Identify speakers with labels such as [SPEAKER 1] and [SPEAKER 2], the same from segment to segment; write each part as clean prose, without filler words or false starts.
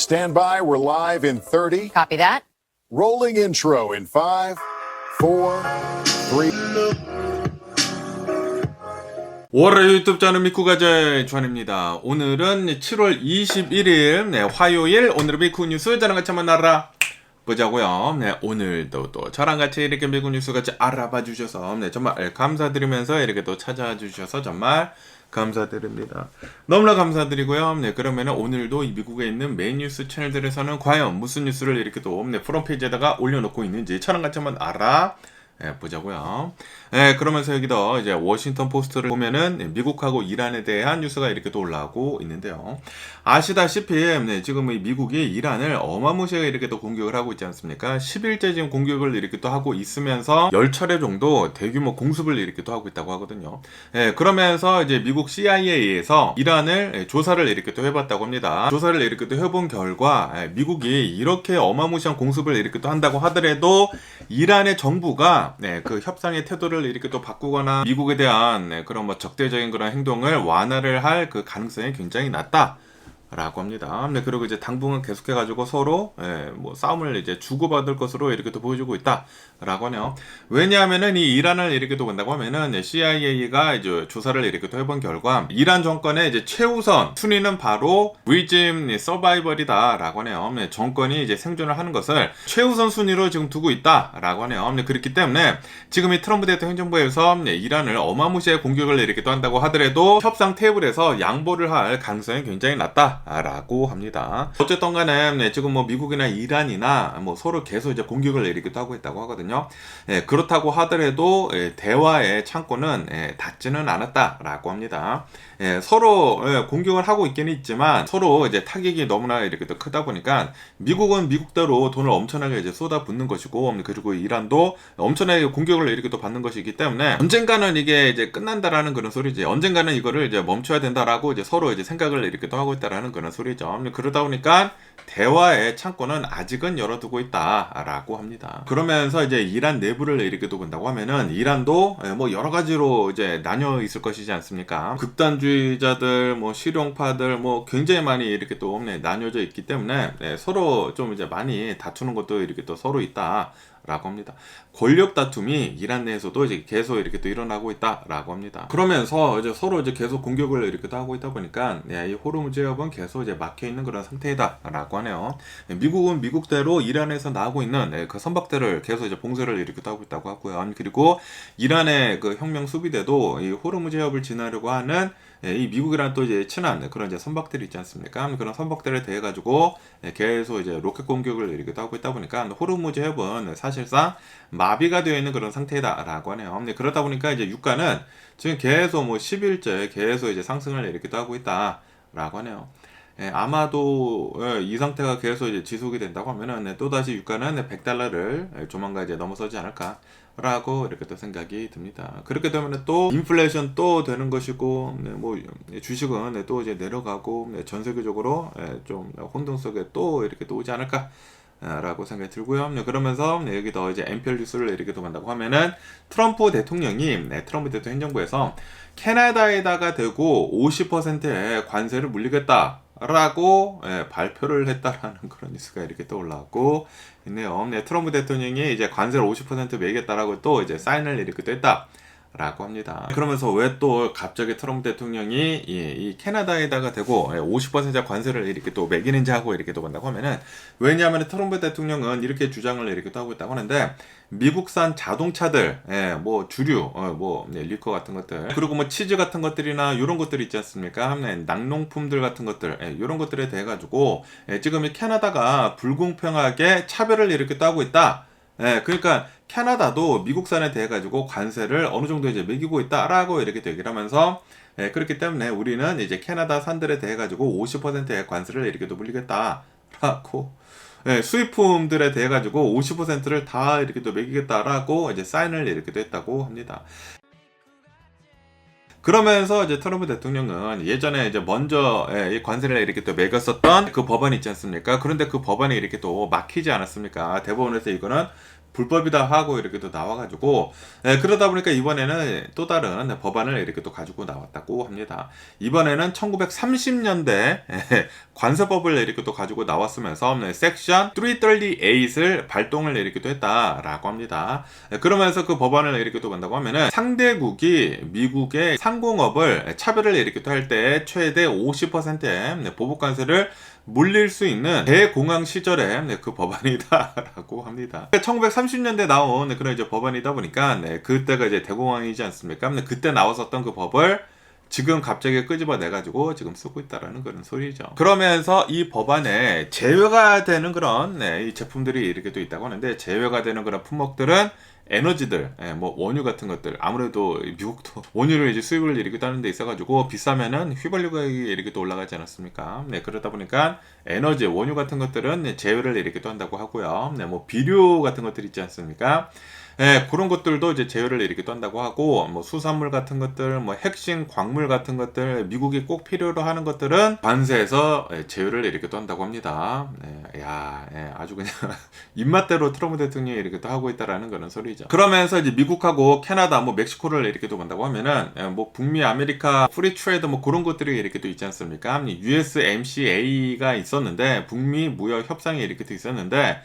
[SPEAKER 1] Stand by, we're live in 30.
[SPEAKER 2] Copy that.
[SPEAKER 1] Rolling intro in 5, 4, 3.
[SPEAKER 3] 5월의 유튜브 저는 미쿠가제 주한입니다. 오늘은 7월 21일 화요일 오늘의 미쿠 뉴스 저랑 같이 한번 알아보자고요. 오늘도 또 저랑 같이 이렇게 미쿠 뉴스 같이 알아봐 주셔서 정말 감사드리면서 이렇게 또 찾아와 주셔서 정말 감사드립니다. 너무나 감사드리고요. 그러면 오늘도 이 미국에 있는 메인 뉴스 채널들에서는 과연 무슨 뉴스를 이렇게 또 프론페이지에다가 올려놓고 있는지 저랑 같이 한번 보자고요. 그러면서 여기도 이제 워싱턴 포스트를 보면은 미국하고 이란에 대한 뉴스가 이렇게 또 올라오고 있는데요. 아시다시피 지금 이 미국이 이란을 어마무시하게 이렇게 또 공격을 하고 있지 않습니까? 10일째 지금 공격을 이렇게 또 하고 있으면서 10차례 정도 대규모 공습을 이렇게 또 하고 있다고 하거든요. 그러면서 이제 미국 CIA에서 이란을 조사를 이렇게 또 해봤다고 합니다. 조사를 이렇게 또 해본 결과 미국이 이렇게 어마무시한 공습을 이렇게 또 한다고 하더라도 이란의 정부가 그 협상의 태도를 이렇게 또 바꾸거나 미국에 대한 그런 적대적인 그런 행동을 완화를 할 그 가능성이 굉장히 낮다. 라고 합니다. 그리고 이제 당분간 계속해가지고 서로 싸움을 이제 주고받을 것으로 이렇게 또 보여주고 있다라고 하네요. 왜냐하면은 이 이란을 이렇게 또 본다고 하면은 CIA가 이제 조사를 이렇게 또 해본 결과 이란 정권의 이제 최우선 순위는 바로 리짐 서바이벌이다라고 하네요. 정권이 이제 생존을 하는 것을 최우선 순위로 지금 두고 있다라고 하네요. 그렇기 때문에 지금 이 트럼프 대통령 행정부에서 이란을 어마무시하게 공격을 이렇게 또 한다고 하더라도 협상 테이블에서 양보를 할 가능성이 굉장히 낮다. 라고 합니다. 어쨌든 간에 지금 미국이나 이란이나 서로 계속 이제 공격을 이렇게 하고 있다고 하거든요. 그렇다고 하더라도 대화의 창구는 닫지는 않았다라고 합니다. 서로 공격을 하고 있기는 있지만 서로 이제 타격이 너무나 이렇게 또 크다 보니까 미국은 미국대로 돈을 엄청나게 이제 쏟아붓는 것이고 그리고 이란도 엄청나게 공격을 이렇게 또 받는 것이기 때문에 언젠가는 이게 이제 끝난다라는 그런 소리지. 언젠가는 이거를 이제 멈춰야 된다라고 이제 서로 이제 생각을 이렇게 또 하고 있다라는 그런 소리죠. 그러다 보니까 대화의 창구는 아직은 열어두고 있다라고 합니다. 그러면서 이제 이란 내부를 이렇게 또 본다고 하면은 이란도 여러 가지로 이제 나뉘어 있을 것이지 않습니까? 극단주의자들, 실용파들, 굉장히 많이 이렇게 또 나뉘어져 있기 때문에 서로 좀 이제 많이 다투는 것도 이렇게 또 서로 있다. 라고 합니다. 권력 다툼이 이란 내에서도 이제 계속 이렇게 또 일어나고 있다라고 합니다. 그러면서 이제 서로 이제 계속 공격을 이렇게 또 하고 있다 보니까 이 호르무즈 해협은 계속 이제 막혀 있는 그런 상태이다라고 하네요. 미국은 미국대로 이란에서 나오고 있는 그 선박들을 계속 이제 봉쇄를 이렇게 또 하고 있다고 하고요. 그리고 이란의 그 혁명 수비대도 이 호르무즈 해협을 지나려고 하는 이 미국이랑 또 이제 친한 그런 이제 선박들이 있지 않습니까? 그런 선박들에 대해 가지고 계속 이제 로켓 공격을 이렇게 하고 있다 보니까 호르무즈 해협은 사실상 마비가 되어 있는 그런 상태다라고 하네요. 그러다 보니까 이제 유가는 지금 계속 10일째 계속 이제 상승을 이렇게 하고 있다라고 하네요. 아마도 이 상태가 계속 이제 지속이 된다고 하면은 또다시 유가는 $100를 조만간 이제 넘어서지 않을까 라고 이렇게 또 생각이 듭니다. 그렇게 되면 또 인플레이션 또 되는 것이고 주식은 또 이제 내려가고 전 세계적으로 좀 혼돈 속에 또 이렇게 또 오지 않을까 라고 생각이 들고요. 그러면서 여기 더 이제 엔피얼 뉴스를 이렇게 또 만다고 하면은 트럼프 대통령이 트럼프 대통령 행정부에서 캐나다에다가 대고 50%의 관세를 물리겠다 라고 발표를 했다라는 그런 뉴스가 이렇게 또 올라왔고 있네요. 트럼프 대통령이 이제 관세를 50% 매기겠다라고 또 이제 사인을 이렇게 또 했다라고 합니다. 그러면서 왜 또 갑자기 트럼프 대통령이 이 캐나다에다가 대고 50%의 관세를 이렇게 또 매기는지 하고 이렇게 또 본다고 하면은 왜냐하면 트럼프 대통령은 이렇게 주장을 이렇게 또 하고 있다고 하는데 미국산 자동차들, 주류, 리커 같은 것들, 그리고 치즈 같은 것들이나 이런 것들이 있지 않습니까? 낙농품들 같은 것들, 이런 것들에 대해 가지고 지금 이 캐나다가 불공평하게 차별을 이렇게 또 하고 있다. 그러니까 캐나다도 미국산에 대해 가지고 관세를 어느 정도 이제 매기고 있다라고 이렇게 얘기를 하면서 그렇기 때문에 우리는 이제 캐나다 산들에 대해 가지고 50%의 관세를 이렇게 또 물리겠다라고. 수입품들에 대해 가지고 50%를 다 이렇게 또 매기겠다라고 이제 사인을 이렇게 또 했다고 합니다. 그러면서 이제 트럼프 대통령은 예전에 이제 먼저 이 관세를 이렇게 또 매겼었던 그 법안이 있지 않습니까? 그런데 그 법안이 이렇게 또 막히지 않았습니까? 대법원에서 이거는 불법이다 하고 이렇게 또 나와가지고 그러다 보니까 이번에는 또 다른 법안을 이렇게 또 가지고 나왔다고 합니다. 이번에는 1930년대 관세법을 이렇게 또 가지고 나왔으면서 섹션 338을 발동을 이렇게 또 했다라고 합니다. 그러면서 그 법안을 이렇게 또 본다고 하면은 상대국이 미국의 상공업을 차별을 이렇게 또 할 때 최대 50%의 보복 관세를 물릴 수 있는 대공황 시절에 그 법안이다라고 합니다. 1930년대 나온 그런 이제 법안이다 보니까 그때가 이제 대공황이지 않습니까? 그때 나왔었던 그 법을 지금 갑자기 끄집어내가지고 지금 쓰고 있다라는 그런 소리죠. 그러면서 이 법안에 제외가 되는 그런 이 제품들이 이렇게 또 있다고 하는데, 제외가 되는 그런 품목들은 에너지들, 뭐 원유 같은 것들, 아무래도 미국도 원유를 이제 수입을 이렇게 따는 데 있어가지고 비싸면은 휘발유 가격이 이렇게 또 올라가지 않았습니까? 그러다 보니까 에너지, 원유 같은 것들은 제외를 이렇게 또 한다고 하고요. 뭐 비료 같은 것들 있지 않습니까? 그런 것들도 이제 제외를 이렇게 떤다고 하고, 뭐 수산물 같은 것들, 뭐 핵심 광물 같은 것들, 미국이 꼭 필요로 하는 것들은 관세에서 제외를 이렇게 떤다고 합니다. 아주 그냥 입맛대로 트럼프 대통령이 이렇게 또 하고 있다라는 그런 소리죠. 그러면서 이제 미국하고 캐나다, 뭐 멕시코를 이렇게 또 본다고 하면은 뭐 북미 아메리카 프리 트레이드 뭐 그런 것들이 이렇게 또 있지 않습니까? USMCA가 있었는데, 북미 무역 협상이 이렇게 또 있었는데,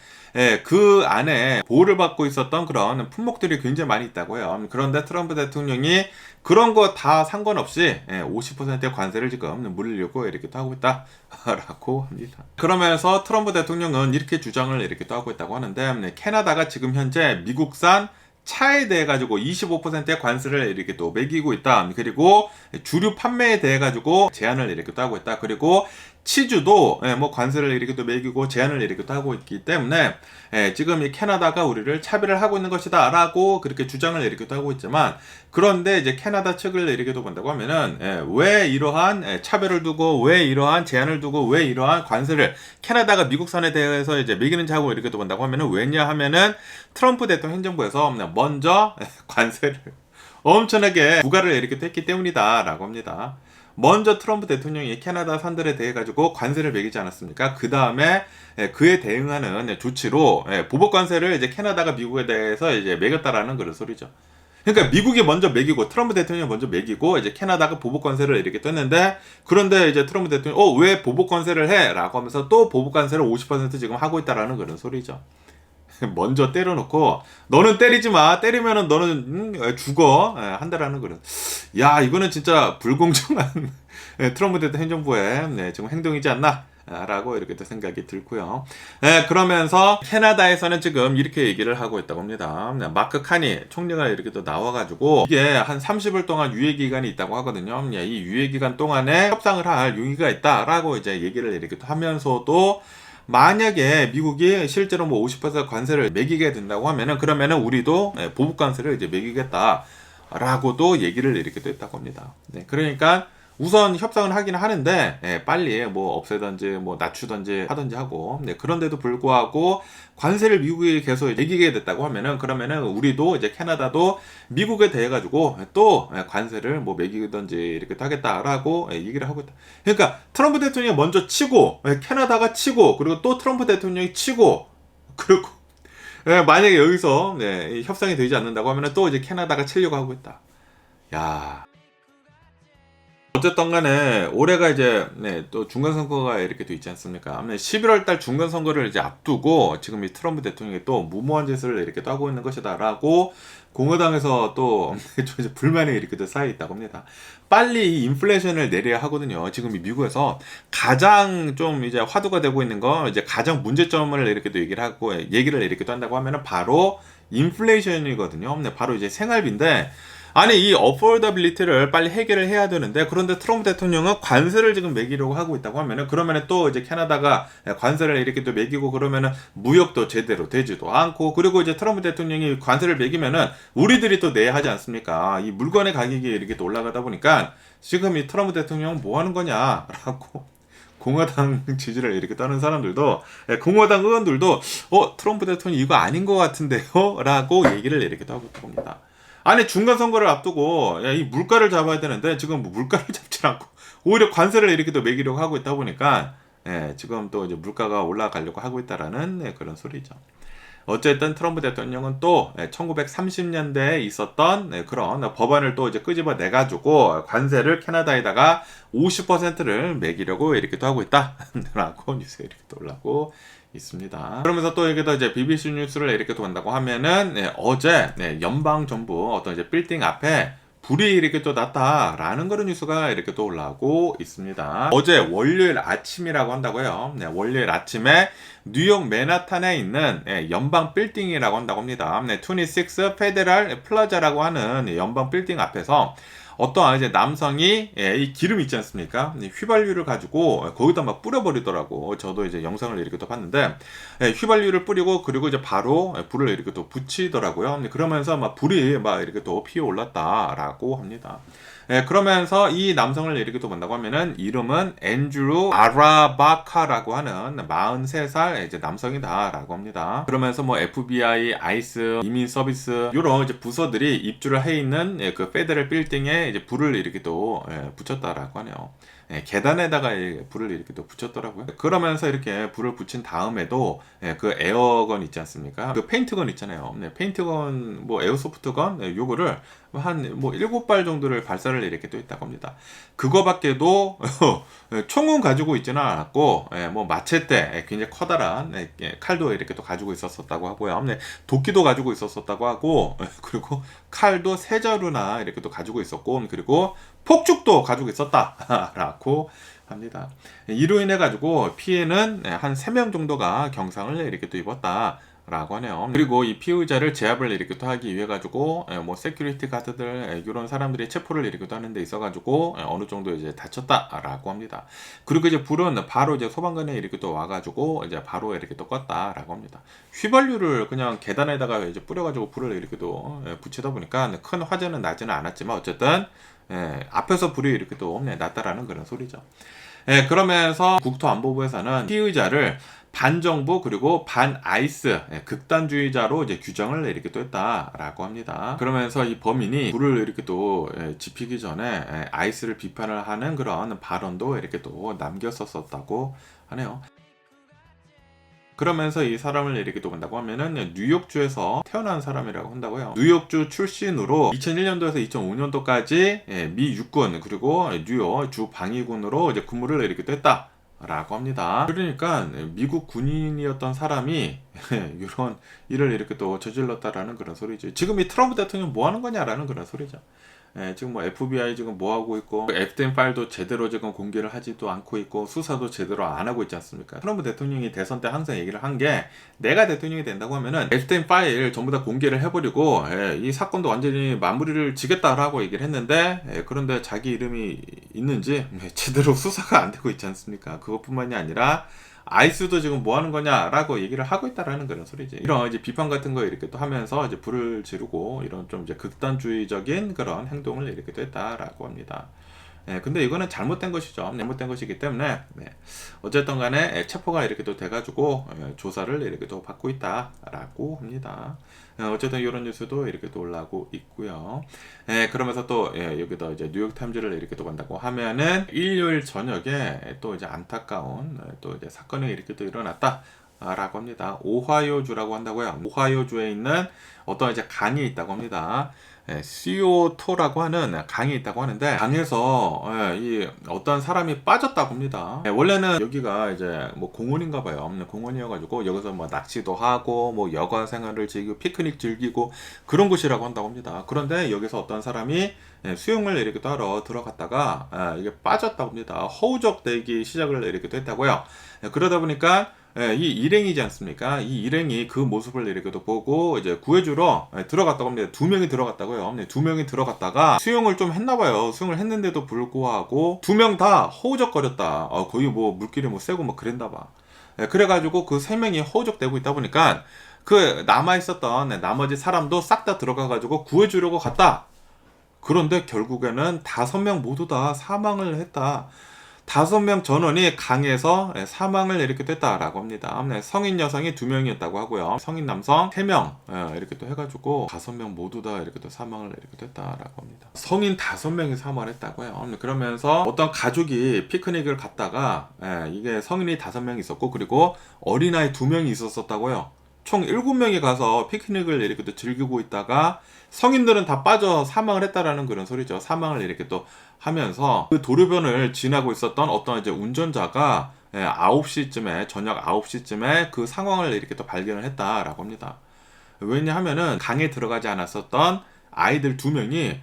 [SPEAKER 3] 그 안에 보호를 받고 있었던 그런 품목들이 굉장히 많이 있다고 해요. 그런데 트럼프 대통령이 그런 거 다 상관없이 50%의 관세를 지금 물리려고 이렇게 또 하고 있다라고 합니다. 그러면서 트럼프 대통령은 이렇게 주장을 이렇게 또 하고 있다고 하는데, 캐나다가 지금 현재 미국산 차에 대해 가지고 25%의 관세를 이렇게 또 매기고 있다. 그리고 주류 판매에 대해 가지고 제한을 이렇게 또 하고 있다. 그리고 치주도 뭐 관세를 이렇게 또 매기고 제한을 이렇게 또 하고 있기 때문에 지금 이 캐나다가 우리를 차별을 하고 있는 것이다 라고 그렇게 주장을 이렇게 또 하고 있지만, 그런데 이제 캐나다 측을 이렇게 또 본다고 하면은 왜 이러한 차별을 두고, 왜 이러한 제한을 두고, 왜 이러한 관세를 캐나다가 미국산에 대해서 이제 매기는지 하고 이렇게 또 본다고 하면은, 왜냐 하면은 트럼프 대통령 행정부에서 먼저 관세를 엄청나게 부과를 이렇게 또 했기 때문이다 라고 합니다. 먼저 트럼프 대통령이 캐나다 산들에 대해 가지고 관세를 매기지 않았습니까? 그 다음에 그에 대응하는 조치로 보복 관세를 이제 캐나다가 미국에 대해서 이제 매겼다라는 그런 소리죠. 그러니까 미국이 먼저 매기고, 트럼프 대통령이 먼저 매기고, 이제 캐나다가 보복 관세를 이렇게 떴는데, 그런데 이제 트럼프 대통령이 왜 보복 관세를 해? 라고 하면서 또 보복 관세를 50% 지금 하고 있다라는 그런 소리죠. 먼저 때려놓고 너는 때리지 마, 때리면은 너는 죽어 한다라는 그런, 이거는 진짜 불공정한 트럼프 대통령 행정부의 지금 행동이지 않나 라고 이렇게 또 생각이 들고요. 그러면서 캐나다에서는 지금 이렇게 얘기를 하고 있다고 합니다. 마크 카니 총리가 이렇게 또 나와가지고, 이게 한 30일 동안 유예기간이 있다고 하거든요. 이 유예기간 동안에 협상을 할 용의가 있다라고 이제 얘기를 이렇게 또 하면서도, 만약에 미국이 실제로 뭐 50% 관세를 매기게 된다고 하면은, 그러면은 우리도 보복 관세를 이제 매기겠다라고도 얘기를 이렇게 또 했다고 합니다. 그러니까 우선 협상을 하긴 하는데, 빨리 뭐 없애든지 뭐 낮추든지 하든지 하고, 그런데도 불구하고 관세를 미국이 계속 매기게 됐다고 하면은, 그러면은 우리도 이제 캐나다도 미국에 대해 가지고 또 관세를 뭐 매기든지 이렇게 하겠다라고 얘기를 하고 있다. 그러니까 트럼프 대통령이 먼저 치고, 캐나다가 치고, 그리고 또 트럼프 대통령이 치고, 그리고 만약에 여기서 협상이 되지 않는다고 하면은 또 이제 캐나다가 치려고 하고 있다. 어쨌든 간에 올해가 이제 또 중간선거가 이렇게 또 있지 않습니까? 11월 달 중간선거를 이제 앞두고 지금 이 트럼프 대통령이 또 무모한 짓을 이렇게 또 하고 있는 것이다 라고 공화당에서 또 불만이 이렇게 또 쌓여 있다고 합니다. 빨리 이 인플레이션을 내려야 하거든요. 지금 이 미국에서 가장 좀 이제 화두가 되고 있는 거, 이제 가장 문제점을 이렇게 또 얘기를 이렇게 또 한다고 하면은 바로 인플레이션이거든요. 바로 이제 생활비인데, 아니 이 어포더빌리티를 빨리 해결을 해야 되는데, 그런데 트럼프 대통령은 관세를 지금 매기려고 하고 있다고 하면은, 그러면은 또 이제 캐나다가 관세를 이렇게 또 매기고 그러면은 무역도 제대로 되지도 않고, 그리고 이제 트럼프 대통령이 관세를 매기면은 우리들이 또 내야 하지 않습니까? 이 물건의 가격이 이렇게 또 올라가다 보니까 지금 이 트럼프 대통령은 뭐 하는 거냐라고 공화당 지지를 이렇게 따는 사람들도, 공화당 의원들도 트럼프 대통령 이거 아닌 것 같은데요? 라고 얘기를 이렇게 또 하고 있다고 합니다. 아니 중간 선거를 앞두고 이 물가를 잡아야 되는데 지금 뭐 물가를 잡지 않고 오히려 관세를 이렇게 또 매기려고 하고 있다 보니까 지금 또 이제 물가가 올라가려고 하고 있다라는 그런 소리죠. 어쨌든 트럼프 대통령은 또 1930년대에 있었던 그런 법안을 또 이제 끄집어내 가지고 관세를 캐나다에다가 50%를 매기려고 이렇게 또 하고 있다라고 뉴스에 이렇게 또 올라오고 있습니다. 그러면서 또 여기다 이제 BBC 뉴스를 이렇게 또 한다고 하면은 어제 연방 정부 어떤 이제 빌딩 앞에 불이 이렇게 또 났다라는 그런 뉴스가 이렇게 또 올라오고 있습니다. 어제 월요일 아침이라고 한다고요. 월요일 아침에 뉴욕 맨하탄에 있는 연방 빌딩이라고 한다고 합니다. 26 페데럴 플라자라고 하는 연방 빌딩 앞에서 어떠한 이제 남성이 이 기름 있지 않습니까? 휘발유를 가지고 거기다 막 뿌려버리더라고. 저도 이제 영상을 이렇게 또 봤는데 휘발유를 뿌리고 그리고 이제 바로 불을 이렇게 또 붙이더라고요. 그러면서 막 불이 막 이렇게 또 피어 올랐다라고 합니다. 그러면서 이 남성을 이렇게 또 본다고 하면은 이름은 앤드루 아라바카라고 하는 43살 이제 남성이다라고 합니다. 그러면서 뭐 FBI, 아이스, 이민 서비스 이런 이제 부서들이 입주를 해 있는 그 페더럴 빌딩에 이제 불을 이렇게 또 붙였다라고 하네요. 계단에다가 불을 이렇게 또 붙였더라고요. 그러면서 이렇게 불을 붙인 다음에도 그 에어건 있지 않습니까? 그 페인트건 있잖아요. 페인트건, 뭐 에어소프트건, 요거를 한 뭐 7발 정도를 발사를 이렇게 또 있다고 합니다. 그거밖에도 총은 가지고 있지는 않았고, 뭐 마체테, 굉장히 커다란 칼도 이렇게 또 가지고 있었다고 하고요. 도끼도 가지고 있었다고 하고, 그리고 칼도 3자루나 이렇게 또 가지고 있었고, 그리고 폭죽도 가지고 있었다라고 합니다. 이로 인해 가지고 피해는 한 3명 정도가 경상을 이렇게 또 입었다라고 하네요. 그리고 이 피의자를 제압을 이렇게 또 하기 위해 가지고 뭐 세큐리티 가드들 이런 사람들이 체포를 이렇게 또 하는 데 있어 가지고 어느 정도 이제 다쳤다라고 합니다. 그리고 이제 불은 바로 이제 소방관에 이렇게 또 와 가지고 이제 바로 이렇게 또 껐다라고 합니다. 휘발유를 그냥 계단에다가 이제 뿌려 가지고 불을 이렇게 또 붙이다 보니까 큰 화재는 나지는 않았지만 어쨌든 앞에서 불이 이렇게 또 났다라는 그런 소리죠. 그러면서 국토안보부에서는 피의자를 반정부 그리고 반아이스 극단주의자로 이제 규정을 이렇게 또 했다라고 합니다. 그러면서 이 범인이 불을 이렇게 또 지피기 전에 아이스를 비판을 하는 그런 발언도 이렇게 또 남겼었다고 하네요. 그러면서 이 사람을 이렇게 또 본다고 하면은 뉴욕주에서 태어난 사람이라고 한다고요. 뉴욕주 출신으로 2001년도에서 2005년도까지 미 육군 그리고 뉴욕 주 방위군으로 이제 근무를 이렇게 또 했다라고 합니다. 그러니까 미국 군인이었던 사람이 이런 일을 이렇게 또 저질렀다라는 그런 소리죠. 지금 이 트럼프 대통령 뭐 하는 거냐라는 그런 소리죠. 지금 뭐 FBI 지금 뭐 하고 있고 앱스테인 파일도 제대로 지금 공개를 하지도 않고 있고 수사도 제대로 안 하고 있지 않습니까? 트럼프 대통령이 대선 때 항상 얘기를 한 게 내가 대통령이 된다고 하면은 앱스테인 파일 전부 다 공개를 해버리고 이 사건도 완전히 마무리를 지겠다라고 얘기를 했는데 그런데 자기 이름이 있는지 제대로 수사가 안 되고 있지 않습니까? 그것뿐만이 아니라 아이스도 지금 뭐 하는 거냐라고 얘기를 하고 있다라는 그런 소리지. 이런 이제 비판 같은 거 이렇게 또 하면서 이제 불을 지르고 이런 좀 이제 극단주의적인 그런 행동을 이렇게 또 했다라고 합니다. 근데 이거는 잘못된 것이죠. 잘못된 것이기 때문에 어쨌든 간에 체포가 이렇게 또 돼가지고 조사를 이렇게 또 받고 있다라고 합니다. 어쨌든 이런 뉴스도 이렇게 또 올라오고 있고요. 그러면서 또 여기다 이제 뉴욕타임즈를 이렇게 또 본다고 하면은 일요일 저녁에 또 이제 안타까운 또 이제 사건이 이렇게 또 일어났다. 라고 합니다. 오하이오주라고 한다고요. 오하이오주에 있는 어떤 이제 강이 있다고 합니다. CO2라고 하는 강이 있다고 하는데 강에서 이 어떤 사람이 빠졌다고 합니다. 원래는 여기가 이제 뭐 공원인가 봐요. 공원이어가지고 여기서 뭐 낚시도 하고 뭐 여가 생활을 즐기고 피크닉 즐기고 그런 곳이라고 한다고 합니다. 그런데 여기서 어떤 사람이 수영을 이렇게 따러 들어갔다가 이게 빠졌다고 합니다. 허우적대기 시작을 이렇게 또 했다고요. 그러다 보니까 이 일행이지 않습니까? 이 일행이 그 모습을 이렇게 또 보고 이제 구해주러 들어갔다고 합니다. 2명이 들어갔다고요. 2명이 들어갔다가 수영을 좀 했나봐요. 수영을 했는데도 불구하고 2명 다 허우적거렸다. 거의 뭐 물길이 뭐 세고 뭐 그랬나봐. 그래가지고 그 3명이 허우적대고 있다 보니까 그 남아있었던 나머지 사람도 싹 다 들어가가지고 구해주려고 갔다. 그런데 결국에는 5명 모두 다 사망을 했다. 5명 전원이 강에서 사망을 이렇게 됐다라고 합니다. 성인 여성이 2명이었다고 하고요. 성인 남성 3명 이렇게 또 해가지고 5명 모두 다 이렇게 또 사망을 이렇게 됐다라고 합니다. 성인 5명이 사망을 했다고요. 그러면서 어떤 가족이 피크닉을 갔다가 이게 성인이 5명 있었고 그리고 어린아이 2명이 있었다고요. 총 7명이 가서 피크닉을 이렇게 또 즐기고 있다가 성인들은 다 빠져 사망을 했다라는 그런 소리죠. 사망을 이렇게 또 하면서 그 도로변을 지나고 있었던 어떤 이제 운전자가 9시쯤에 저녁 9시쯤에 그 상황을 이렇게 또 발견을 했다라고 합니다. 왜냐하면은 강에 들어가지 않았었던 아이들 2명이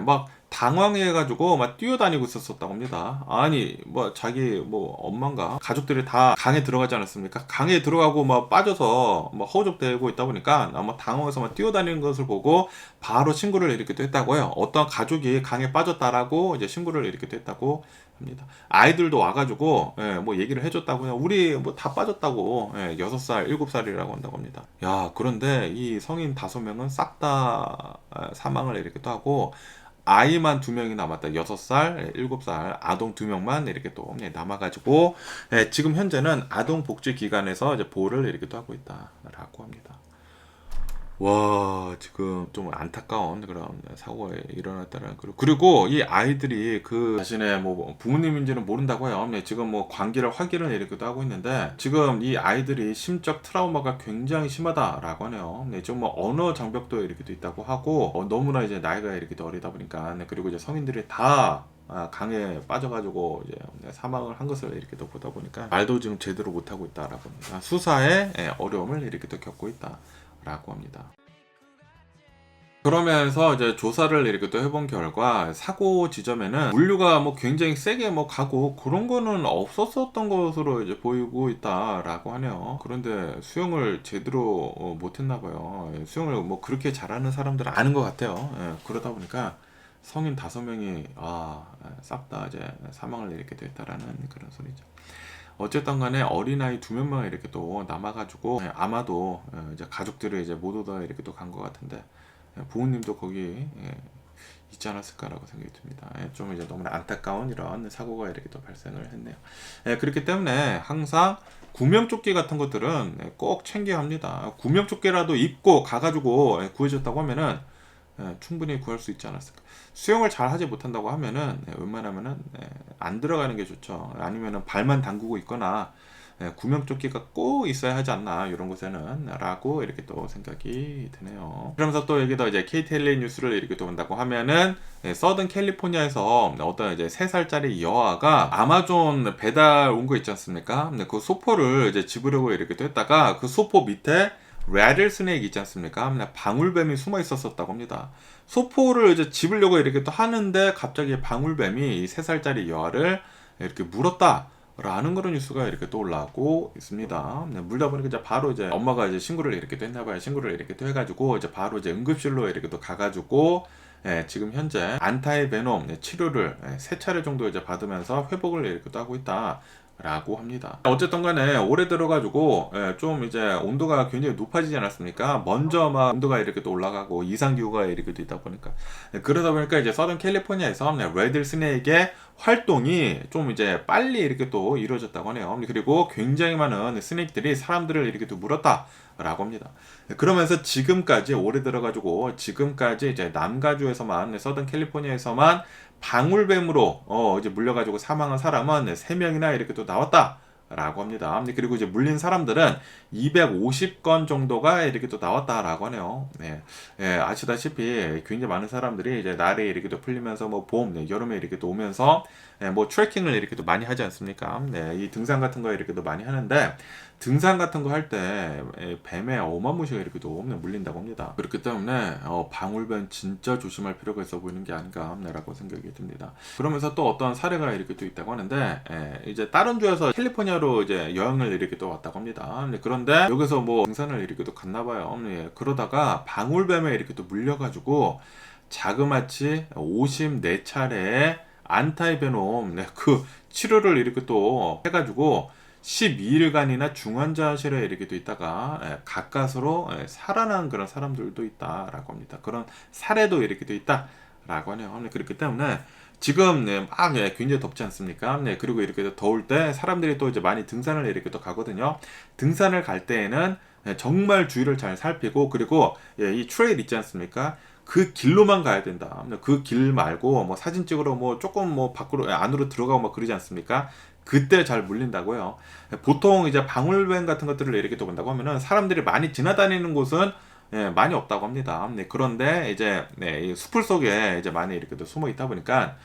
[SPEAKER 3] 막 당황해가지고 막 뛰어다니고 있었다고 합니다. 아니 뭐 자기 뭐 엄마인가 가족들이 다 강에 들어가지 않았습니까? 강에 들어가고 막 빠져서 막 허우적대고 있다 보니까 아마 당황해서 막 뛰어다니는 것을 보고 바로 신고를 이렇게 또 했다고요. 어떤 가족이 강에 빠졌다라고 이제 신고를 이렇게 또 했다고 합니다. 아이들도 와가지고 뭐 얘기를 해줬다고요. 우리 뭐 다 빠졌다고 6살, 7살이라고 한다고 합니다. 야 그런데 이 성인 5명은 싹 다 사망을 이렇게 또 하고 아이만 2명이 남았다. 6살, 7살 아동 2명만 이렇게 또 남아가지고 지금 현재는 아동복지기관에서 이제 보호를 이렇게 또 하고 있다라고 합니다. 와 지금 좀 안타까운 그런 사고가 일어났다는 그리고 이 아이들이 그 자신의 뭐 부모님인지는 모른다고 해요. 지금 뭐 관계를 확인을 이렇게도 하고 있는데 지금 이 아이들이 심적 트라우마가 굉장히 심하다라고 하네요. 지금 뭐 언어 장벽도 이렇게도 있다고 하고 너무나 이제 나이가 이렇게 어리다 보니까 그리고 이제 성인들이 다 강에 빠져가지고 이제 사망을 한 것을 이렇게 또 보다 보니까 말도 지금 제대로 못하고 있다라고 합니다. 수사에 어려움을 이렇게 또 겪고 있다. 라고 합니다. 그러면서 이제 조사를 이렇게 또 해본 결과 사고 지점에는 물류가 뭐 굉장히 세게 뭐 가고 그런 거는 없었었던 것으로 이제 보이고 있다라고 하네요. 그런데 수영을 제대로 못했나 봐요. 수영을 뭐 그렇게 잘하는 사람들은 아는 것 같아요. 그러다 보니까 성인 5명이 싹 다 이제 사망을 이렇게 됐다라는 그런 소리죠. 어쨌든 간에 어린아이 2명만 이렇게 또 남아가지고 아마도 이제 가족들이 이제 모두 다 이렇게 또 간 것 같은데 부모님도 거기 있지 않았을까라고 생각이 듭니다. 좀 이제 너무나 안타까운 이런 사고가 이렇게 또 발생을 했네요. 그렇기 때문에 항상 구명조끼 같은 것들은 꼭 챙겨야 합니다. 구명조끼라도 입고 가가지고 구해줬다고 하면은 충분히 구할 수 있지 않았을까. 수영을 잘 하지 못한다고 하면은 웬만하면은 안 들어가는 게 좋죠. 아니면은 발만 담그고 있거나 구명조끼가 꼭 있어야 하지 않나 이런 곳에는 라고 이렇게 또 생각이 드네요. 그러면서 또 여기다 이제 KTLA 뉴스를 이렇게 또 본다고 하면은 서든 캘리포니아에서 어떤 이제 3살짜리 여아가 아마존 배달 온 거 있지 않습니까? 그 소포를 이제 집으려고 이렇게 또 했다가 그 소포 밑에 레들 스네이크 있지 않습니까? 방울뱀이 숨어 있었다고 합니다. 소포를 이제 집으려고 이렇게 또 하는데 갑자기 방울뱀이 이 3살짜리 여아를 이렇게 물었다. 라는 그런 뉴스가 이렇게 또 올라오고 있습니다. 물다 보니까 이제 바로 이제 엄마가 이제 신고를 이렇게 또 했나봐요. 신고를 이렇게 또 해가지고 이제 바로 이제 응급실로 이렇게 또 가가지고 지금 현재 안타이 베놈 치료를 3차례 정도 이제 받으면서 회복을 이렇게 또 하고 있다. 라고 합니다. 어쨌든 간에 올해 들어가지고 좀 이제 온도가 굉장히 높아지지 않았습니까? 먼저 막 온도가 이렇게 또 올라가고 이상기후가 이렇게 또 있다 보니까 그러다 보니까 이제 서든 캘리포니아에서 레드 스네이크의 활동이 좀 이제 빨리 이렇게 또 이루어졌다고 하네요. 그리고 굉장히 많은 스네이크들이 사람들을 이렇게 또 물었다. 라고 합니다. 그러면서 지금까지 올해 들어가지고 지금까지 이제 남가주에서만 서든 캘리포니아에서만 방울뱀으로 이제 물려가지고 사망한 사람은 3명이나 이렇게 또 나왔다. 라고 합니다. 그리고 이제 물린 사람들은 250건 정도가 이렇게 또 나왔다라고 하네요. 아시다시피 굉장히 많은 사람들이 이제 날이 이렇게 또 풀리면서 뭐 봄, 여름에 이렇게 또 오면서 뭐 트레킹을 이렇게 또 많이 하지 않습니까? 이 등산 같은 거 이렇게 또 많이 하는데 등산 같은 거 할 때 뱀에 어마무시가 이렇게 또 물린다고 합니다. 그렇기 때문에 방울뱀 진짜 조심할 필요가 있어 보이는 게 아닌가라고 생각이 듭니다. 그러면서 또 어떤 사례가 이렇게 또 있다고 하는데 이제 다른 주에서 캘리포니아로 이제 여행을 이렇게 또 왔다고 합니다. 그런데 여기서 뭐 등산을 이렇게 또 갔나 봐요. 그러다가 방울뱀에 이렇게 또 물려가지고 자그마치 54차례의 안타이베놈 그 치료를 이렇게 또 해가지고 12일간이나 중환자실에 이렇게 또 있다가 가까스로 살아난 그런 사람들도 있다라고 합니다. 그런 사례도 이렇게 또 있다라고 하네요. 그렇기 때문에 지금 막 굉장히 덥지 않습니까? 그리고 이렇게 더울 때 사람들이 또 이제 많이 등산을 이렇게 또 가거든요. 등산을 갈 때에는 정말 주위를 잘 살피고 그리고 이 트레일 있지 않습니까? 그 길로만 가야 된다. 그 길 말고 뭐 사진 찍으러 뭐 조금 뭐 밖으로 안으로 들어가고 막 그러지 않습니까? 그때 잘 물린다고요. 보통 이제 방울뱀 같은 것들을 이렇게 또 본다고 하면은 사람들이 많이 지나다니는 곳은 많이 없다고 합니다. 그런데 이제 이 숲을 속에 이제 많이 이렇게 또 숨어 있다 보니까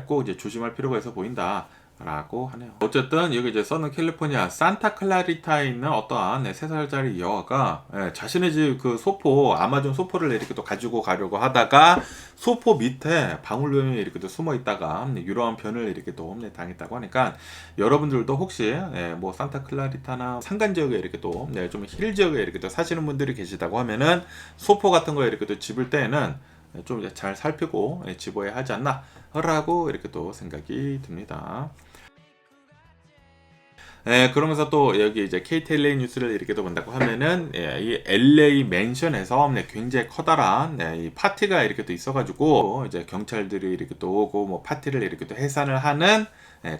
[SPEAKER 3] 꼭 이제 조심할 필요가 있어 보인다. 라고 하네요. 어쨌든 여기 이제 서는 캘리포니아 산타 클라리타에 있는 어떠한 3살짜리 여아가 자신의 집 그 소포 아마존 소포를 이렇게 또 가지고 가려고 하다가 소포 밑에 방울뱀이 이렇게 또 숨어 있다가 이러한 변을 이렇게 또 당했다고 하니까 여러분들도 혹시 뭐 산타 클라리타나 산간 지역에 이렇게 또 좀 힐 지역에 이렇게 또 사시는 분들이 계시다고 하면은 소포 같은 거 이렇게 또 집을 때에는 좀 잘 살피고 집어야 하지 않나 라고 이렇게 또 생각이 듭니다. 그러면서 또 여기 이제 KTLA 뉴스를 이렇게 또 본다고 하면은 이 LA 맨션에서 굉장히 커다란 이 파티가 이렇게 또 있어가지고 이제 경찰들이 이렇게 또 오고 뭐 파티를 이렇게 또 해산을 하는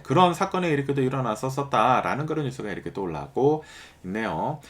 [SPEAKER 3] 그런 사건이 이렇게 또 일어났었다라는 그런 뉴스가 이렇게 또 올라오고 있네요.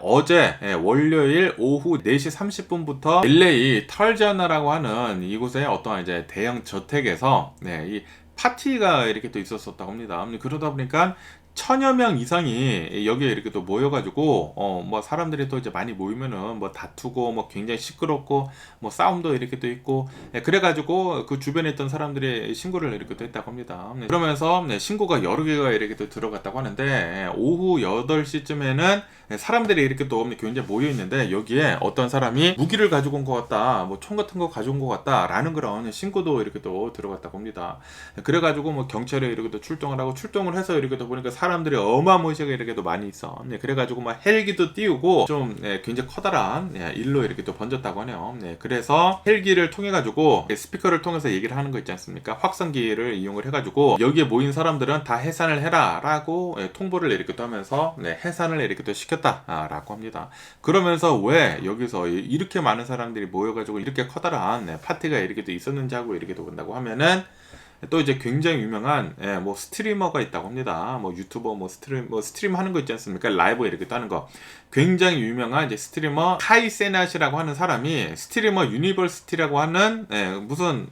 [SPEAKER 3] 어제 월요일 오후 4시 30분부터 LA 털자나라고 하는 이곳에 어떤 이제 대형 저택에서 이 파티가 이렇게 또 있었었다고 합니다. 그러다 보니까 1000여 명 이상이 여기에 이렇게 또 모여가지고, 뭐 사람들이 또 이제 많이 모이면은 뭐 다투고, 뭐 굉장히 시끄럽고, 뭐 싸움도 이렇게 또 있고, 그래가지고 그 주변에 있던 사람들이 신고를 이렇게 또 했다고 합니다. 그러면서 신고가 여러 개가 이렇게 또 들어갔다고 하는데, 오후 8시쯤에는 사람들이 이렇게 또 굉장히 모여있는데, 여기에 어떤 사람이 무기를 가지고 온 것 같다, 뭐 총 같은 거 가져온 것 같다, 라는 그런 신고도 이렇게 또 들어갔다고 합니다. 그래가지고 뭐 경찰에 이렇게 또 출동을 하고, 출동을 해서 이렇게 또 보니까 사람들이 어마무시하게 이렇게 또 많이 있어. 그래가지고 막 헬기도 띄우고 좀 굉장히 커다란 일로 이렇게 또 번졌다고 하네요. 그래서 헬기를 통해 가지고 스피커를 통해서 얘기를 하는 거 있지 않습니까? 확성기를 이용을 해가지고 여기에 모인 사람들은 다 해산을 해라라고 통보를 이렇게 또 하면서 해산을 이렇게 또 시켰다라고 합니다. 그러면서 왜 여기서 이렇게 많은 사람들이 모여가지고 이렇게 커다란 파티가 이렇게 또 있었는지 하고 이렇게 또 본다고 하면은. 또 이제 굉장히 유명한 뭐 스트리머가 있다고 합니다. 뭐 유튜버 뭐 스트림 하는 거 있지 않습니까? 라이브 이렇게 또 하는 거. 굉장히 유명한 이제 스트리머 카이세낫이라고 하는 사람이 스트리머 유니버시티라고 하는 무슨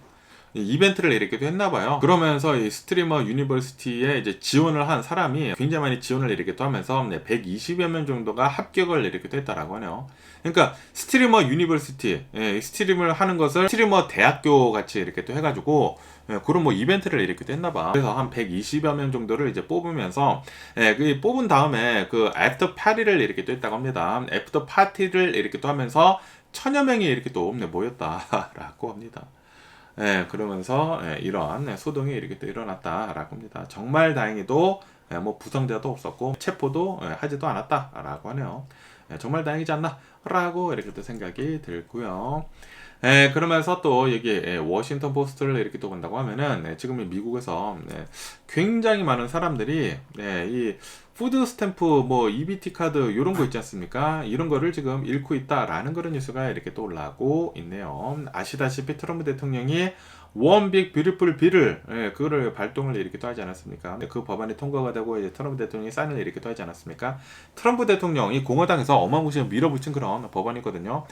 [SPEAKER 3] 이벤트를 이렇게 또 했나봐요. 그러면서 이 스트리머 유니버시티에 이제 지원을 한 사람이 굉장히 많이 지원을 이렇게 또 하면서 120여 명 정도가 합격을 이렇게 또 했다라고 하네요. 그러니까 스트리머 유니버시티, 스트림을 하는 것을 스트리머 대학교 같이 이렇게 또 해가지고 그런 뭐 이벤트를 이렇게 또 했나봐. 그래서 한 120여 명 정도를 이제 뽑으면서 그 뽑은 다음에 그 애프터 파티를 이렇게 또 했다고 합니다. 애프터 파티를 이렇게 또 하면서 1000여 명이 이렇게 또 모였다라고 합니다. 그러면서 이러한 소동이 이렇게 또 일어났다라고 합니다. 정말 다행히도 뭐 부상자도 없었고 체포도 하지도 않았다라고 하네요. 정말 다행이지 않나 라고 이렇게 또 생각이 들고요. 그러면서 또 여기 워싱턴 포스트를 이렇게 또 본다고 하면은 지금 미국에서 굉장히 많은 사람들이 이 푸드 스탬프 뭐 EBT 카드 이런 거 있지 않습니까? 이런 거를 지금 잃고 있다라는 그런 뉴스가 이렇게 또 올라오고 있네요. 아시다시피 트럼프 대통령이 원 빅 뷰티풀 빌을 그거를 발동을 이렇게 또 하지 않았습니까? 그 법안이 통과가 되고 이제 트럼프 대통령이 사인을 이렇게 또 하지 않았습니까? 트럼프 대통령이 공화당에서 어마무시하게 밀어붙인 그런 법안이거든요.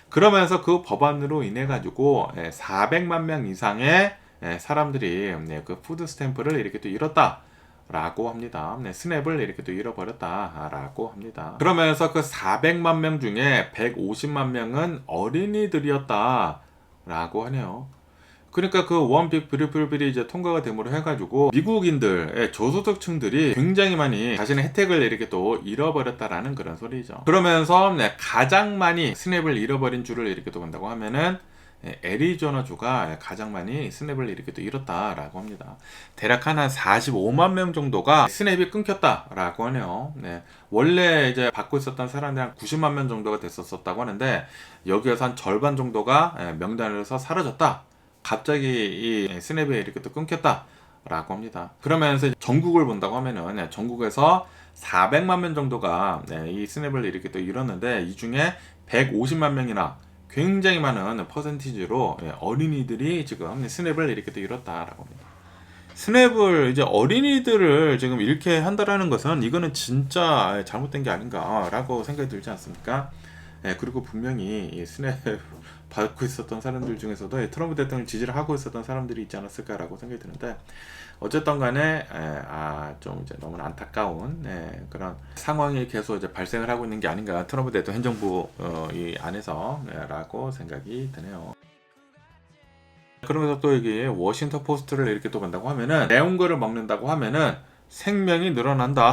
[SPEAKER 3] 그러면서 그 법안으로 인해 가지고 400만 명 이상의 사람들이 그 푸드 스탬프를 이렇게 또 잃었다. 라고 합니다. 스냅을 이렇게 또 잃어버렸다 라고 합니다. 그러면서 그 400만 명 중에 150만 명은 어린이들이었다 라고 하네요. 그러니까 그 원빅 뷰티풀 빌이 이제 통과가 됨으로 해가지고 미국인들, 저소득층들이 굉장히 많이 자신의 혜택을 이렇게 또 잃어버렸다라는 그런 소리죠. 그러면서 가장 많이 스냅을 잃어버린 주를 이렇게 또 본다고 하면은 애리조나주가 가장 많이 스냅을 이렇게 또 잃었다라고 합니다. 대략 한 45만 명 정도가 스냅이 끊겼다라고 하네요. 원래 이제 받고 있었던 사람들이 한 90만 명 정도가 됐었다고 하는데 여기에서 한 절반 정도가 명단에서 사라졌다. 갑자기 이 스냅이 이렇게 또 끊겼다라고 합니다. 그러면서 전국을 본다고 하면은 전국에서 400만 명 정도가 이 스냅을 이렇게 또 잃었는데 이 중에 150만 명이나 굉장히 많은 퍼센티지로 어린이들이 지금 스냅을 이렇게 또 잃었다라고 합니다. 스냅을 이제 어린이들을 지금 잃게 한다라는 것은 이거는 진짜 잘못된 게 아닌가라고 생각이 들지 않습니까? 그리고 분명히 이 스냅 받고 있었던 사람들 중에서도 트럼프 대통령을 지지를 하고 있었던 사람들이 있지 않았을까라고 생각이 드는데, 어쨌든 간에 좀 이제 너무 안타까운 그런 상황이 계속 이제 발생을 하고 있는 게 아닌가, 트럼프 대통령 행정부 이 안에서라고 생각이 드네요. 그러면서 또 여기 워싱턴 포스트를 이렇게 또 본다고 하면은, 매운 거를 먹는다고 하면은 생명이 늘어난다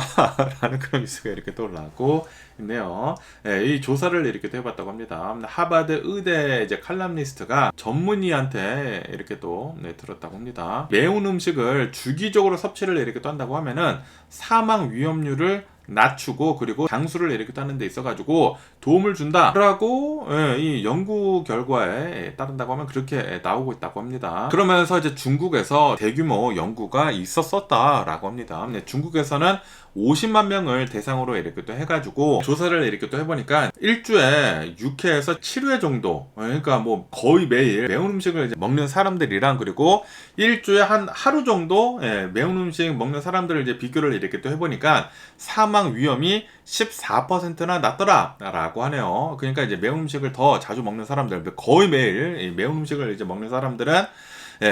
[SPEAKER 3] 라는 그런 뉴스가 이렇게 또 올라오고 있네요. 이 조사를 이렇게 또 해봤다고 합니다. 하버드 의대 이제 칼럼니스트가 전문의한테 이렇게 또 들었다고 합니다. 매운 음식을 주기적으로 섭취를 이렇게 또 한다고 하면은 사망 위험률을 낮추고, 그리고 장수를 이렇게 따는 데 있어가지고 도움을 준다라고 이 연구 결과에 따른다고 하면 그렇게 나오고 있다고 합니다. 그러면서 이제 중국에서 대규모 연구가 있었다라고 합니다. 중국에서는 50만 명을 대상으로 이렇게 또 해가지고 조사를 이렇게 또 해보니까 일주에 6회에서 7회 정도, 그러니까 뭐 거의 매일 매운 음식을 이제 먹는 사람들이랑, 그리고 일주에 한 하루 정도 매운 음식 먹는 사람들을 이제 비교를 이렇게 또 해보니까 사망 위험이 14%나 낮더라라고 하네요. 그러니까 이제 매운 음식을 더 자주 먹는 사람들, 거의 매일 매운 음식을 이제 먹는 사람들은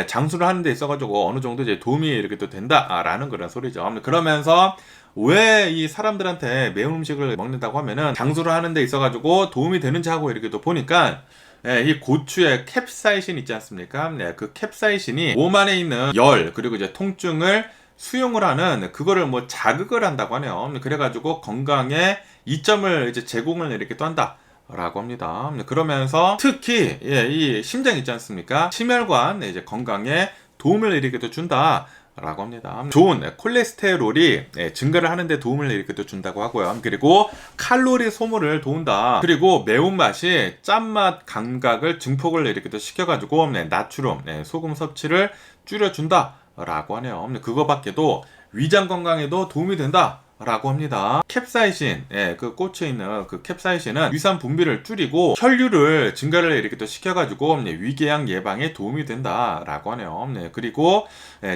[SPEAKER 3] 장수를 하는 데 있어가지고 어느 정도 이제 도움이 이렇게 또 된다라는 그런 소리죠. 그러면서 왜 이 사람들한테 매운 음식을 먹는다고 하면은 장수를 하는 데 있어가지고 도움이 되는지 하고 이렇게 또 보니까, 이 고추의 캡사이신 있지 않습니까? 그 캡사이신이 몸 안에 있는 열, 그리고 이제 통증을 수용을 하는, 그거를 뭐 자극을 한다고 하네요. 그래가지고 건강에 이점을 이제 제공을 이렇게 또 한다 라고 합니다. 그러면서 특히 이 심장 있지 않습니까? 심혈관 이제 건강에 도움을 이렇게 또 준다 라고 합니다. 좋은 콜레스테롤이 증가를 하는데 도움을 이렇게 또 준다고 하고요. 그리고 칼로리 소모를 도운다. 그리고 매운맛이 짠맛 감각을 증폭을 이렇게 또 시켜가지고 나트륨, 소금 섭취를 줄여준다 라고 하네요. 그거밖에도 위장 건강에도 도움이 된다 라고 합니다. 캡사이신, 그 꽃에 있는 그 캡사이신은 위산 분비를 줄이고 혈류를 증가를 이렇게 또 시켜가지고 위궤양 예방에 도움이 된다라고 하네요. 그리고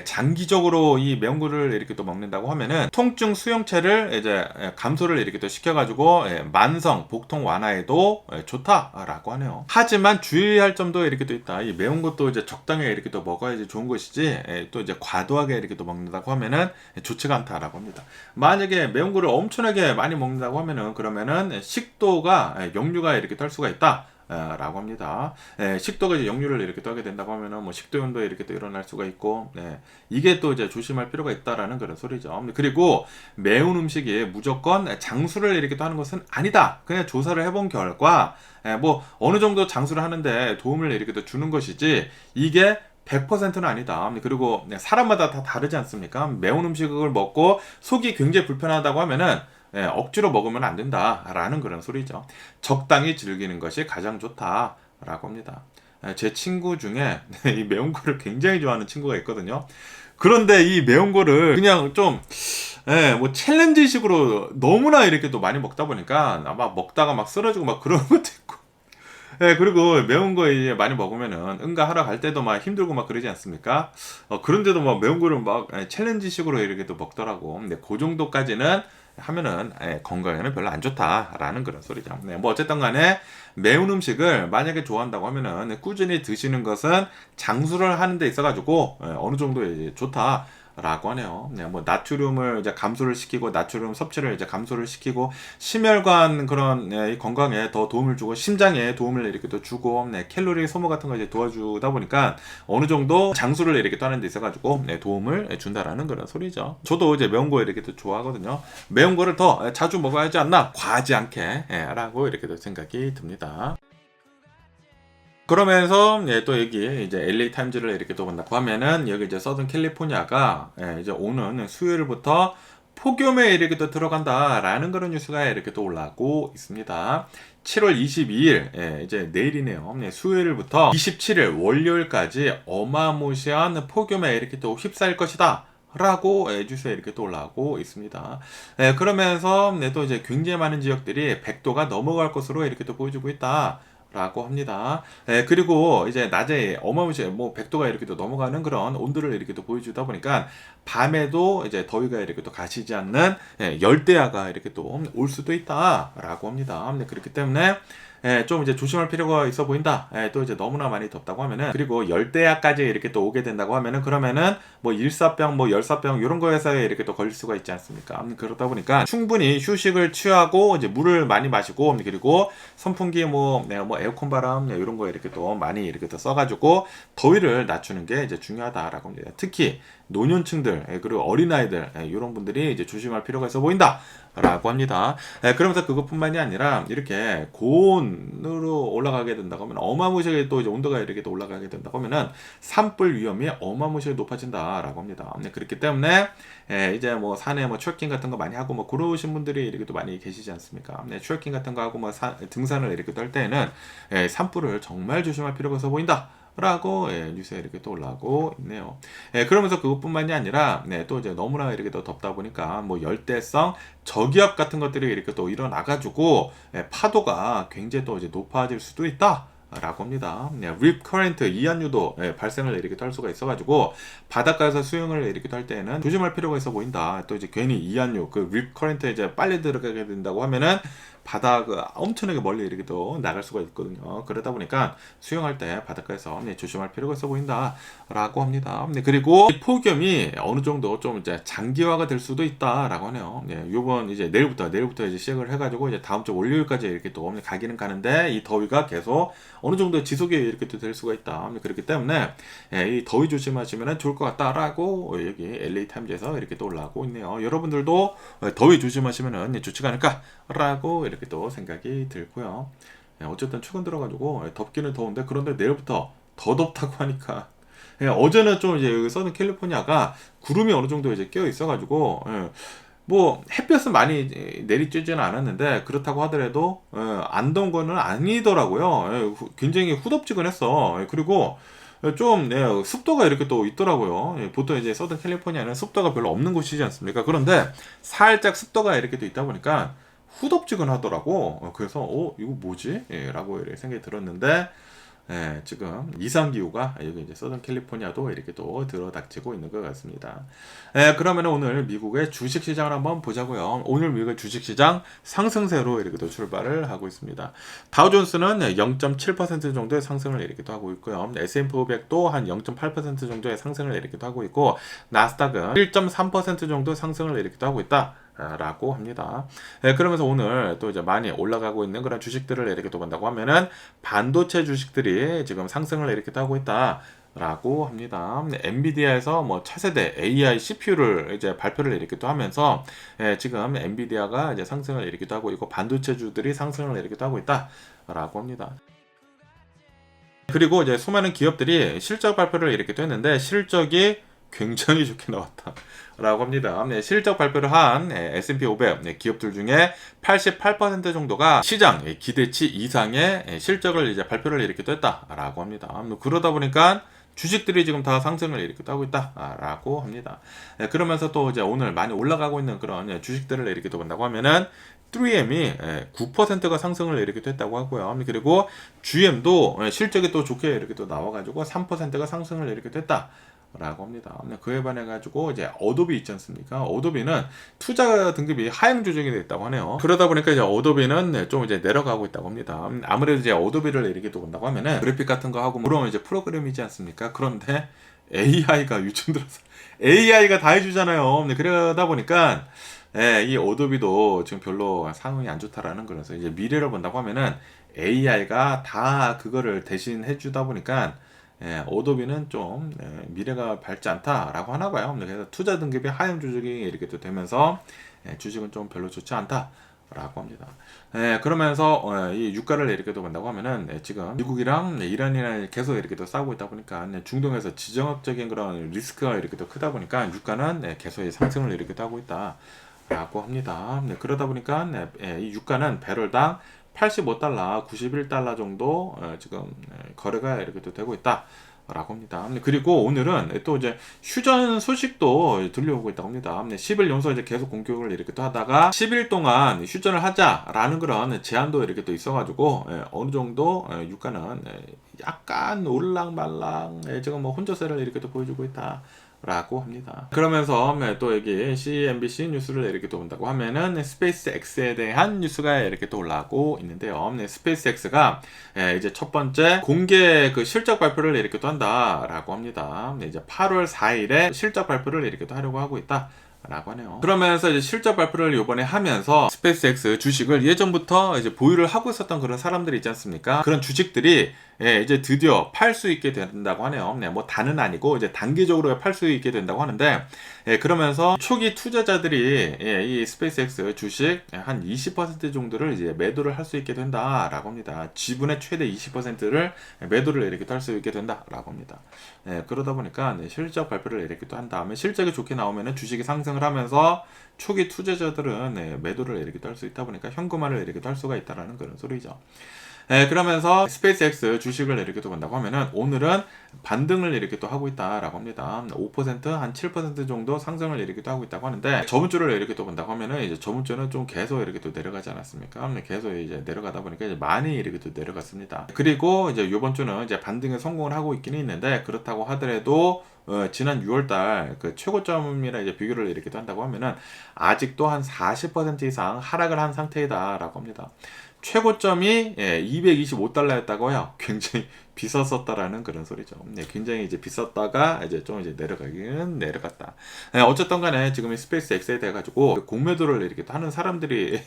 [SPEAKER 3] 장기적으로 이 매운 거를 이렇게 또 먹는다고 하면은 통증 수용체를 이제 감소를 이렇게 또 시켜가지고 만성 복통 완화에도 좋다라고 하네요. 하지만 주의할 점도 이렇게 또 있다. 이 매운 것도 이제 적당히 이렇게 또 먹어야지 좋은 것이지, 또 이제 과도하게 이렇게 또 먹는다고 하면은 좋지가 않다라고 합니다. 만약에 매운 거를 엄청나게 많이 먹는다고 하면은, 그러면은 식도가 역류가 이렇게 될 수가 있다 라고 합니다. 식도가 이제 역류를 이렇게 떠게 된다고 하면은 뭐 식도염도 이렇게 또 일어날 수가 있고, 이게 또 이제 조심할 필요가 있다라는 그런 소리죠. 그리고 매운 음식이 무조건 장수를 이렇게 또 하는 것은 아니다. 그냥 조사를 해본 결과 뭐 어느 정도 장수를 하는데 도움을 이렇게 또 주는 것이지, 이게 100%는 아니다. 그리고 사람마다 다 다르지 않습니까? 매운 음식을 먹고 속이 굉장히 불편하다고 하면은 억지로 먹으면 안 된다라는 그런 소리죠. 적당히 즐기는 것이 가장 좋다라고 합니다. 제 친구 중에 이 매운 거를 굉장히 좋아하는 친구가 있거든요. 그런데 이 매운 거를 그냥 좀 뭐 챌린지식으로 너무나 이렇게 또 많이 먹다 보니까 아마 먹다가 막 쓰러지고 막 그런 것도 있고, 그리고 매운 거 이제 많이 먹으면은 응가하러 갈 때도 막 힘들고 막 그러지 않습니까? 그런데도 막 매운 거를 막 챌린지식으로 이렇게 또 먹더라고. 근데 그 정도까지는 하면은 건강에는 별로 안 좋다라는 그런 소리죠. 뭐 어쨌든 간에 매운 음식을 만약에 좋아한다고 하면은 꾸준히 드시는 것은 장수를 하는 데 있어가지고 어느 정도 이제 좋다 라고 하네요. 뭐 나트륨을 이제 감소를 시키고, 나트륨 섭취를 이제 감소를 시키고, 심혈관 그런 이 건강에 더 도움을 주고, 심장에 도움을 이렇게 또 주고, 캘로리 소모 같은 거 이제 도와주다 보니까 어느 정도 장수를 이렇게 또 하는 데 있어가지고 도움을 준다라는 그런 소리죠. 저도 이제 매운 거 이렇게 또 좋아하거든요. 매운 거를 더 자주 먹어야 하지 않나, 과하지 않게 라고 이렇게 또 생각이 듭니다. 그러면서 또 여기 이제 LA 타임즈를 이렇게 또 본다고 하면은, 여기 이제 서든 캘리포니아가 이제 오는 수요일부터 폭염에 이렇게 또 들어간다라는 그런 뉴스가 이렇게 또 올라오고 있습니다. 7월 22일, 이제 내일이네요. 수요일부터 27일 월요일까지 어마무시한 폭염에 이렇게 또 휩싸일 것이다 라고 뉴스에 이렇게 또 올라오고 있습니다. 그러면서 또 이제 굉장히 많은 지역들이 100도가 넘어갈 것으로 이렇게 또 보여주고 있다 라고 합니다. 그리고 이제 낮에 어마무시 뭐 100도가 이렇게 또 넘어가는 그런 온도를 이렇게 또 보여주다 보니까 밤에도 이제 더위가 이렇게 또 가시지 않는 열대야가 이렇게 또 올 수도 있다라고 합니다. 그렇기 때문에 좀 이제 조심할 필요가 있어 보인다. 또 이제 너무나 많이 덥다고 하면은, 그리고 열대야까지 이렇게 또 오게 된다고 하면은, 그러면은 뭐 일사병, 뭐 열사병 이런 거에서 이렇게 또 걸릴 수가 있지 않습니까? 그러다 보니까 충분히 휴식을 취하고 이제 물을 많이 마시고, 그리고 선풍기 뭐 에어컨 바람 이런 거 이렇게 또 많이 이렇게 또 써가지고 더위를 낮추는 게 이제 중요하다라고 합니다. 특히 노년층들 그리고 어린아이들 이런 분들이 이제 조심할 필요가 있어 보인다 라고 합니다. 그러면서 그것뿐만이 아니라 이렇게 고온으로 올라가게 된다고 하면 어마무시하게 또 이제 온도가 이렇게 또 올라가게 된다고 하면은 산불 위험이 어마무시하게 높아진다라고 합니다. 그렇기 때문에 이제 뭐 산에 뭐 트레킹 같은 거 많이 하고 뭐 그러신 분들이 이렇게 또 많이 계시지 않습니까? 트레킹 같은 거 하고 뭐 등산을 이렇게 또 할 때에는 산불을 정말 조심할 필요가 있어 보인다. 라고 뉴스에 이렇게 또 올라오고 있네요. 그러면서 그것뿐만이 아니라 또 이제 너무나 이렇게 또 덥다 보니까 뭐 열대성 저기압 같은 것들이 이렇게 또 일어나가지고 파도가 굉장히 또 이제 높아질 수도 있다. 라고 합니다. 립 커런트 이안류도 발생을 이렇게 할 수가 있어가지고 바닷가에서 수영을 이렇게 할 때는 조심할 필요가 있어 보인다. 또 이제 괜히 이안류 립 커런트에 이제 빨리 들어가게 된다고 하면은 바다가 엄청나게 멀리 이렇게 또 나갈 수가 있거든요. 그러다 보니까 수영할 때 바닷가에서 조심할 필요가 있어 보인다라고 합니다. 그리고 이 폭염이 어느 정도 좀 이제 장기화가 될 수도 있다라고 하네요. 요번 이제 내일부터 이제 시작을 해가지고 이제 다음 주 월요일까지 이렇게 또 가기는 가는데 이 더위가 계속 어느 정도 지속이 이렇게 또 될 수가 있다. 그렇기 때문에 이 더위 조심하시면 좋을 것 같다라고 여기 LA 타임즈에서 이렇게 또 올라오고 있네요. 여러분들도 더위 조심하시면 좋지가 않을까라고 이렇게 또 생각이 들고요. 어쨌든 최근 들어가지고 덥기는 더운데 그런데 내일부터 더 덥다고 하니까 어제는 좀 이제 서든 캘리포니아가 구름이 어느 정도 이제 껴 있어가지고 뭐 햇볕은 많이 내리쬐지는 않았는데 그렇다고 하더라도 안 더운 거는 아니더라고요. 굉장히 후덥지근했어. 그리고 좀 습도가 이렇게 또 있더라고요. 보통 이제 서든 캘리포니아는 습도가 별로 없는 곳이지 않습니까? 그런데 살짝 습도가 이렇게 또 있다 보니까 후덥지근하더라고. 그래서 이거 뭐지? 라고 이렇게 생각이 들었는데 지금 이상기후가 여기 이제 서든 캘리포니아도 이렇게 또 들어닥치고 있는 것 같습니다. 그러면 오늘 미국의 주식시장을 한번 보자고요. 오늘 미국의 주식시장 상승세로 이렇게 또 출발을 하고 있습니다. 다우존스는 0.7% 정도의 상승을 이렇게 또 하고 있고요. S&P 500도 한 0.8% 정도의 상승을 이렇게 또 하고 있고 나스닥은 1.3% 정도 상승을 이렇게 또 하고 있다. 라고 합니다. 그러면서 오늘 또 이제 많이 올라가고 있는 그런 주식들을 이렇게 또 본다고 하면은 반도체 주식들이 지금 상승을 이렇게 하고 있다. 라고 합니다. 엔비디아에서 뭐 차세대 AI CPU를 이제 발표를 이렇게 또 하면서 지금 엔비디아가 이제 상승을 이렇게 또 하고 있고 반도체주들이 상승을 이렇게 또 하고 있다라고 합니다. 그리고 이제 수많은 기업들이 실적 발표를 이렇게 또 했는데 실적이 굉장히 좋게 나왔다. 라고 합니다. 실적 발표를 한 S&P 500 기업들 중에 88% 정도가 시장 기대치 이상의 실적을 이제 발표를 이렇게 또 했다라고 합니다. 그러다 보니까 주식들이 지금 다 상승을 이렇게 하고 있다라고 합니다. 그러면서 또 이제 오늘 많이 올라가고 있는 그런 주식들을 이렇게 또 본다고 하면은 3M이 9%가 상승을 이렇게 했다고 하고요. 그리고 GM도 실적이 또 좋게 이렇게 또 나와가지고 3%가 상승을 이렇게 했다. 라고 합니다. 그에 반해 가지고 이제 어도비 있지 않습니까? 어도비는 투자 등급이 하향 조정이 됐다고 하네요. 그러다 보니까 이제 어도비는 좀 이제 내려가고 있다고 합니다. 아무래도 이제 어도비를 이렇게 또 본다고 하면은 그래픽 같은 거 하고 물론 이제 프로그램이지 않습니까? 그런데 AI가 요즘 들어서 AI가 다 해주잖아요. 그러다 보니까 이 어도비도 지금 별로 상황이 안 좋다라는 거라서 이제 미래를 본다고 하면은 AI가 다 그거를 대신 해주다 보니까 어도비는 좀 미래가 밝지 않다라고 하나 봐요. 그래서 투자 등급이 하향 조정이 이렇게 또 되면서 주식은 좀 별로 좋지 않다라고 합니다. 그러면서 이 유가를 이렇게 또 본다고 하면은 지금 미국이랑 이란이랑 계속 이렇게 또 싸우고 있다 보니까 중동에서 지정학적인 그런 리스크가 이렇게 또 크다 보니까 유가는 계속 상승을 이렇게 또 하고 있다라고 합니다. 그러다 보니까 이 유가는 배럴당 85달러, 91달러 정도 지금 거래가 이렇게 또 되고 있다. 라고 합니다. 그리고 오늘은 또 이제 휴전 소식도 들려오고 있다고 합니다. 10일 연속 이제 계속 공격을 이렇게 또 하다가 10일 동안 휴전을 하자라는 그런 제안도 이렇게 또 있어가지고 어느 정도 유가는 약간 올랑말랑 지금 뭐 혼조세를 이렇게 또 보여주고 있다. 라고 합니다. 그러면서 또 여기 CNBC 뉴스를 이렇게 또 본다고 하면은 스페이스 X에 대한 뉴스가 이렇게 또 올라오고 있는데요. 스페이스 X가 이제 첫 번째 공개 그 실적 발표를 이렇게 또 한다라고 합니다. 이제 8월 4일에 실적 발표를 이렇게 또 하려고 하고 있다. 라고 하네요. 그러면서 이제 실적 발표를 이번에 하면서 스페이스X 주식을 예전부터 이제 보유를 하고 있었던 그런 사람들이 있지 않습니까? 그런 주식들이 이제 드디어 팔 수 있게 된다고 하네요. 뭐 다는 아니고 이제 단기적으로 팔 수 있게 된다고 하는데, 그러면서 초기 투자자들이 이 스페이스X 주식 한 20% 정도를 이제 매도를 할 수 있게 된다라고 합니다. 지분의 최대 20%를 매도를 이렇게 할 수 있게 된다라고 합니다. 그러다 보니까 실적 발표를 이렇게 또 한 다음에 실적이 좋게 나오면은 주식이 상승을 하면서 초기 투자자들은 매도를 이렇게 할 수 있다 보니까 현금화를 이렇게 할 수가 있다라는 그런 소리죠. 그러면서 스페이스X 주식을 이렇게 또 본다고 하면은 오늘은 반등을 이렇게 또 하고 있다라고 합니다. 5% 한 7% 정도 상승을 이렇게 또 하고 있다고 하는데, 저번 주를 이렇게 또 본다고 하면은 이제 저번 주는 좀 계속 이렇게 또 내려가지 않았습니까? 계속 이제 내려가다 보니까 이제 많이 이렇게 또 내려갔습니다. 그리고 이제 이번 주는 이제 반등에 성공을 하고 있기는 있는데, 그렇다고 하더라도 지난 6월달 그 최고점이랑 이제 비교를 이렇게 또 한다고 하면은 아직도 한 40% 이상 하락을 한 상태이다라고 합니다. 최고점이 225달러였다고 해요. 굉장히 비쌌었다라는 그런 소리죠. 굉장히 이제 비쌌다가 이제 좀 이제 내려가긴 내려갔다. 어쨌든 간에 지금 이 스페이스 X에 대해 가지고 공매도를 이렇게 하는 사람들이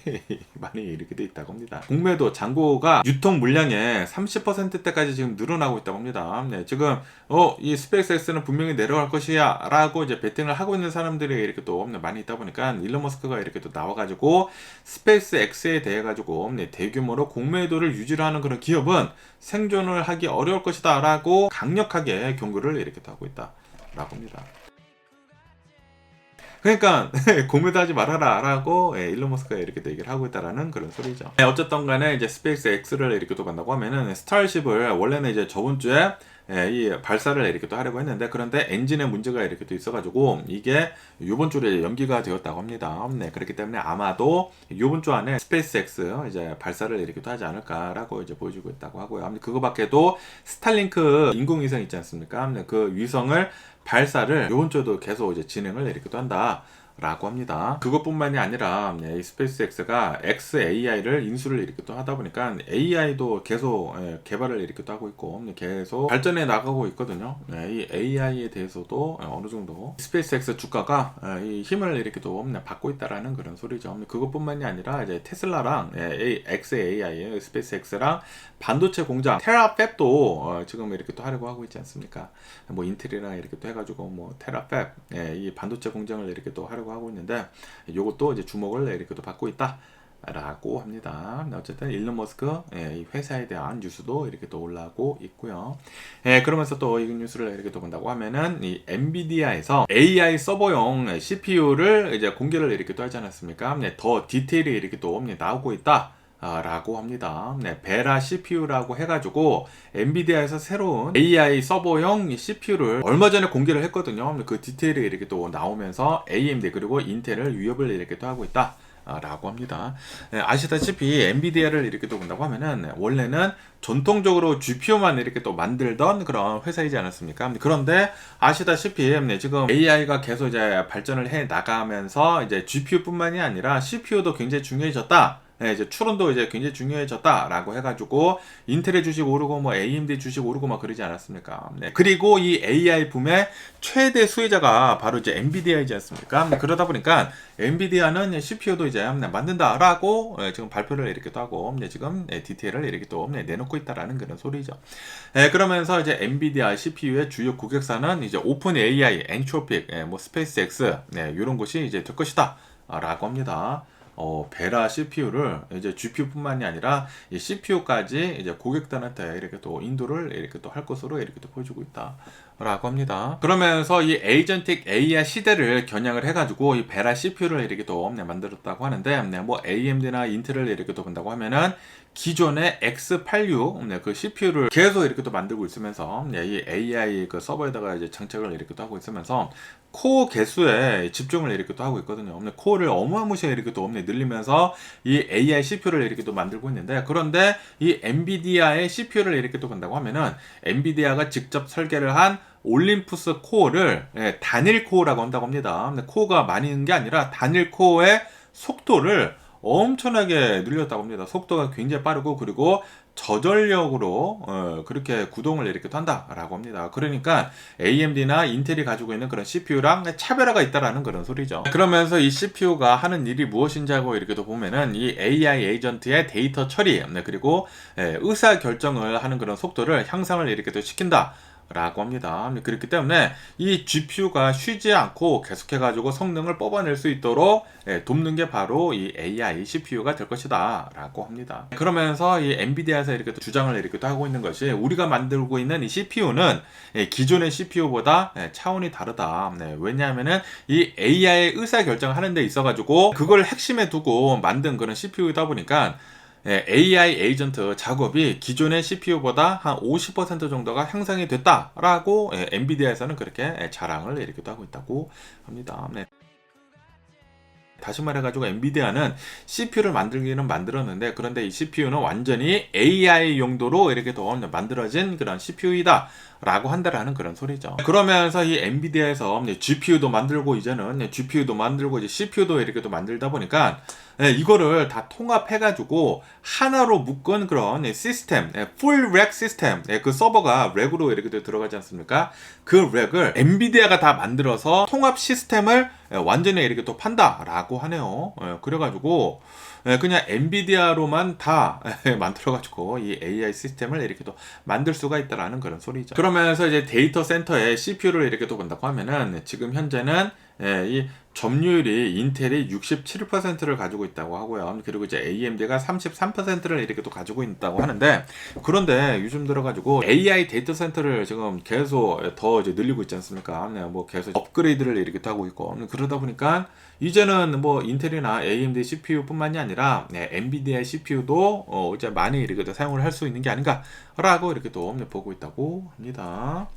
[SPEAKER 3] 많이 이렇게 돼 있다고 합니다. 공매도 잔고가 유통 물량의 30%대까지 지금 늘어나고 있다고 합니다. 지금 이 스페이스 X는 분명히 내려갈 것이야 라고 이제 베팅을 하고 있는 사람들이 이렇게 또 많이 있다 보니까 일론 머스크가 이렇게 또 나와가지고 스페이스 X에 대해 가지고 대규모로 공매도를 유지를 하는 그런 기업은 생존을 하기 어려울 것이다 라고 강력하게 경고를 이렇게 하고 있다 라고 합니다. 그러니까 공매도 하지 말아라 라고 일론 머스크가 이렇게 얘기를 하고 있다라는 그런 소리죠. 어쨌든 간에 이제 스페이스 X를 이렇게 또 간다고 하면은 스타쉽을 원래는 이제 저번 주에 이 발사를 이렇게 또 하려고 했는데, 그런데 엔진에 문제가 이렇게 또 있어가지고 이게 요번 주에 연기가 되었다고 합니다. 그렇기 때문에 아마도 요번 주 안에 스페이스 X 이제 발사를 이렇게 또 하지 않을까라고 이제 보여주고 있다고 하고요. 그거밖에도 스탈링크 인공위성 있지 않습니까? 그 위성을 발사를 요번 주에도 계속 이제 진행을 이렇게 또 한다. 라고 합니다. 그것뿐만이 아니라 이 스페이스X가 xAI를 인수를 이렇게 또 하다 보니까 AI도 계속 개발을 이렇게 또 하고 있고 계속 발전해 나가고 있거든요. 이 AI에 대해서도 어느 정도 스페이스X 주가가 이 힘을 이렇게 또 받고 있다라는 그런 소리죠. 그것뿐만이 아니라 이제 테슬라랑 xAI, 스페이스X랑 반도체 공장 테라팹도 지금 이렇게 또 하려고 하고 있지 않습니까? 뭐 인텔이랑 이렇게 또 해가지고 뭐 테라팹 이 반도체 공장을 이렇게 또 하려고 하고 있는데, 이것도 이제 주목을 이렇게 또 받고 있다 라고 합니다. 어쨌든 일론 머스크 이 회사에 대한 뉴스도 이렇게 또 올라오고 있고요. 그러면서 또 이 뉴스를 이렇게 또 본다고 하면은 이 엔비디아에서 AI 서버용 CPU를 이제 공개를 이렇게 또 하지 않았습니까? 더 디테일이 이렇게 또 나오고 있다 라고 합니다. 베라 CPU라고 해가지고 엔비디아에서 새로운 AI 서버용 CPU를 얼마 전에 공개를 했거든요. 그 디테일이 이렇게 또 나오면서 AMD 그리고 인텔을 위협을 이렇게 또 하고 있다 라고 합니다. 아시다시피 엔비디아를 이렇게 또 본다고 하면은 원래는 전통적으로 GPU만 이렇게 또 만들던 그런 회사이지 않았습니까? 그런데 아시다시피 지금 AI가 계속 이제 발전을 해 나가면서 이제 GPU뿐만이 아니라 CPU도 굉장히 중요해졌다. 이제 추론도 이제 굉장히 중요해졌다라고 해가지고 인텔의 주식 오르고 뭐 AMD 주식 오르고 막 그러지 않았습니까? 그리고 이 AI 붐의 최대 수혜자가 바로 이제 엔비디아이지 않습니까? 그러다 보니까 엔비디아는 CPU도 이제 만든다라고 지금 발표를 이렇게 또 하고 지금 디테일을 이렇게 또 내놓고 있다라는 그런 소리죠. 그러면서 이제 엔비디아 CPU의 주요 고객사는 이제 오픈 AI, 엔트로픽, 뭐 스페이스X 이런 곳이 이제 될 것이다 라고 합니다. 베라 CPU를 이제 GPU뿐만이 아니라 이 CPU까지 이제 고객단한테 이렇게 또 인도를 이렇게 또 할 것으로 이렇게 또 보여주고 있다라고 합니다. 그러면서 이 에이전틱 AI 시대를 겨냥을 해가지고 이 베라 CPU를 이렇게 또 만들었다고 하는데, 뭐 AMD나 인텔을 이렇게 또 본다고 하면은 기존의 X86 그 CPU를 계속 이렇게 또 만들고 있으면서 이 AI 그 서버에다가 이제 장착을 이렇게 또 하고 있으면서 코어 개수에 집중을 이렇게 또 하고 있거든요. 코어를 어마무시하게 이렇게 또 늘리면서 이 AI CPU를 이렇게 또 만들고 있는데, 그런데 이 엔비디아의 CPU를 이렇게 또 본다고 하면은 엔비디아가 직접 설계를 한 올림푸스 코어를 단일 코어라고 한다고 합니다. 근데 코어가 많이 있는 게 아니라 단일 코어의 속도를 엄청나게 늘렸다고 합니다. 속도가 굉장히 빠르고 그리고 저전력으로 그렇게 구동을 이렇게 한다라고 합니다. 그러니까 AMD나 인텔이 가지고 있는 그런 CPU랑 차별화가 있다라는 그런 소리죠. 그러면서 이 CPU가 하는 일이 무엇인지 하고 이렇게 또 보면은 이 AI 에이전트의 데이터 처리 그리고 의사 결정을 하는 그런 속도를 향상을 이렇게 또 시킨다. 라고 합니다. 그렇기 때문에 이 GPU가 쉬지 않고 계속해가지고 성능을 뽑아낼 수 있도록 돕는 게 바로 이 AI CPU가 될 것이다 라고 합니다. 그러면서 이 엔비디아에서 이렇게 또 주장을 이렇게 또 하고 있는 것이 우리가 만들고 있는 이 CPU는 기존의 CPU보다 차원이 다르다. 왜냐하면은 이 AI 의사결정을 하는 데 있어가지고 그걸 핵심에 두고 만든 그런 CPU이다 보니까 AI 에이전트 작업이 기존의 CPU보다 한 50% 정도가 향상이 됐다라고 엔비디아에서는 그렇게 자랑을 이렇게 하고 있다고 합니다. 다시 말해가지고 엔비디아는 CPU를 만들기는 만들었는데 그런데 이 CPU는 완전히 AI 용도로 이렇게 더 만들어진 그런 CPU이다 라고 한다라는 그런 소리죠. 그러면서 이 엔비디아에서 GPU도 만들고 이제는 GPU도 만들고 이제 CPU도 이렇게 또 만들다 보니까 이거를 다 통합해가지고 하나로 묶은 그런 시스템, 풀 렉 시스템, 그 서버가 렉으로 이렇게 들어가지 않습니까? 그 렉을 엔비디아가 다 만들어서 통합 시스템을 완전히 이렇게 또 판다라고 하네요. 그래가지고 그냥 엔비디아로만 다 만들어가지고 이 AI 시스템을 이렇게 또 만들 수가 있다라는 그런 소리죠. 그러면서 이제 데이터 센터에 CPU를 이렇게 또 본다고 하면은 지금 현재는 이 점유율이 인텔이 67%를 가지고 있다고 하고요. 그리고 이제 AMD가 33%를 이렇게 또 가지고 있다고 하는데 그런데 요즘 들어가지고 AI 데이터 센터를 지금 계속 더 이제 늘리고 있지 않습니까? 뭐 계속 업그레이드를 이렇게 또 하고 있고 그러다 보니까 이제는 뭐 인텔이나 AMD CPU뿐만이 아니라 엔비디아 CPU도 이제 많이 이렇게 또 사용을 할 수 있는 게 아닌가라고 이렇게 또 보고 있다고 합니다.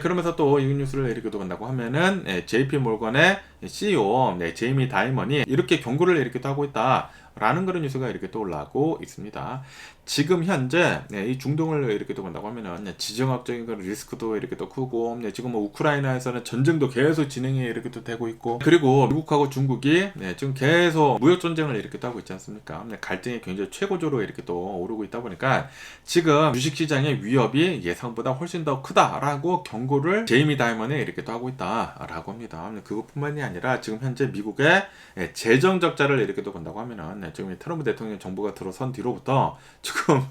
[SPEAKER 3] 그러면서 또 이 뉴스를 이렇게 또 본다고 하면은 JP 몰건의 CEO 제이미 다이먼이 이렇게 경고를 이렇게 또 하고 있다. 라는 그런 뉴스가 이렇게 또 올라오고 있습니다. 지금 현재 이 중동을 이렇게 또 본다고 하면은 지정학적인 그런 리스크도 이렇게 또 크고 지금 뭐 우크라이나에서는 전쟁도 계속 진행이 이렇게 또 되고 있고 그리고 미국하고 중국이 지금 계속 무역 전쟁을 이렇게 또 하고 있지 않습니까? 갈등이 굉장히 최고조로 이렇게 또 오르고 있다 보니까 지금 주식시장의 위협이 예상보다 훨씬 더 크다라고 경고를 제이미 다이먼이 이렇게 또 하고 있다라고 합니다. 그것뿐만이 아니라 지금 현재 미국의 재정 적자를 이렇게 또 본다고 하면은 지금 트럼프 대통령 정부가 들어선 뒤로부터 지금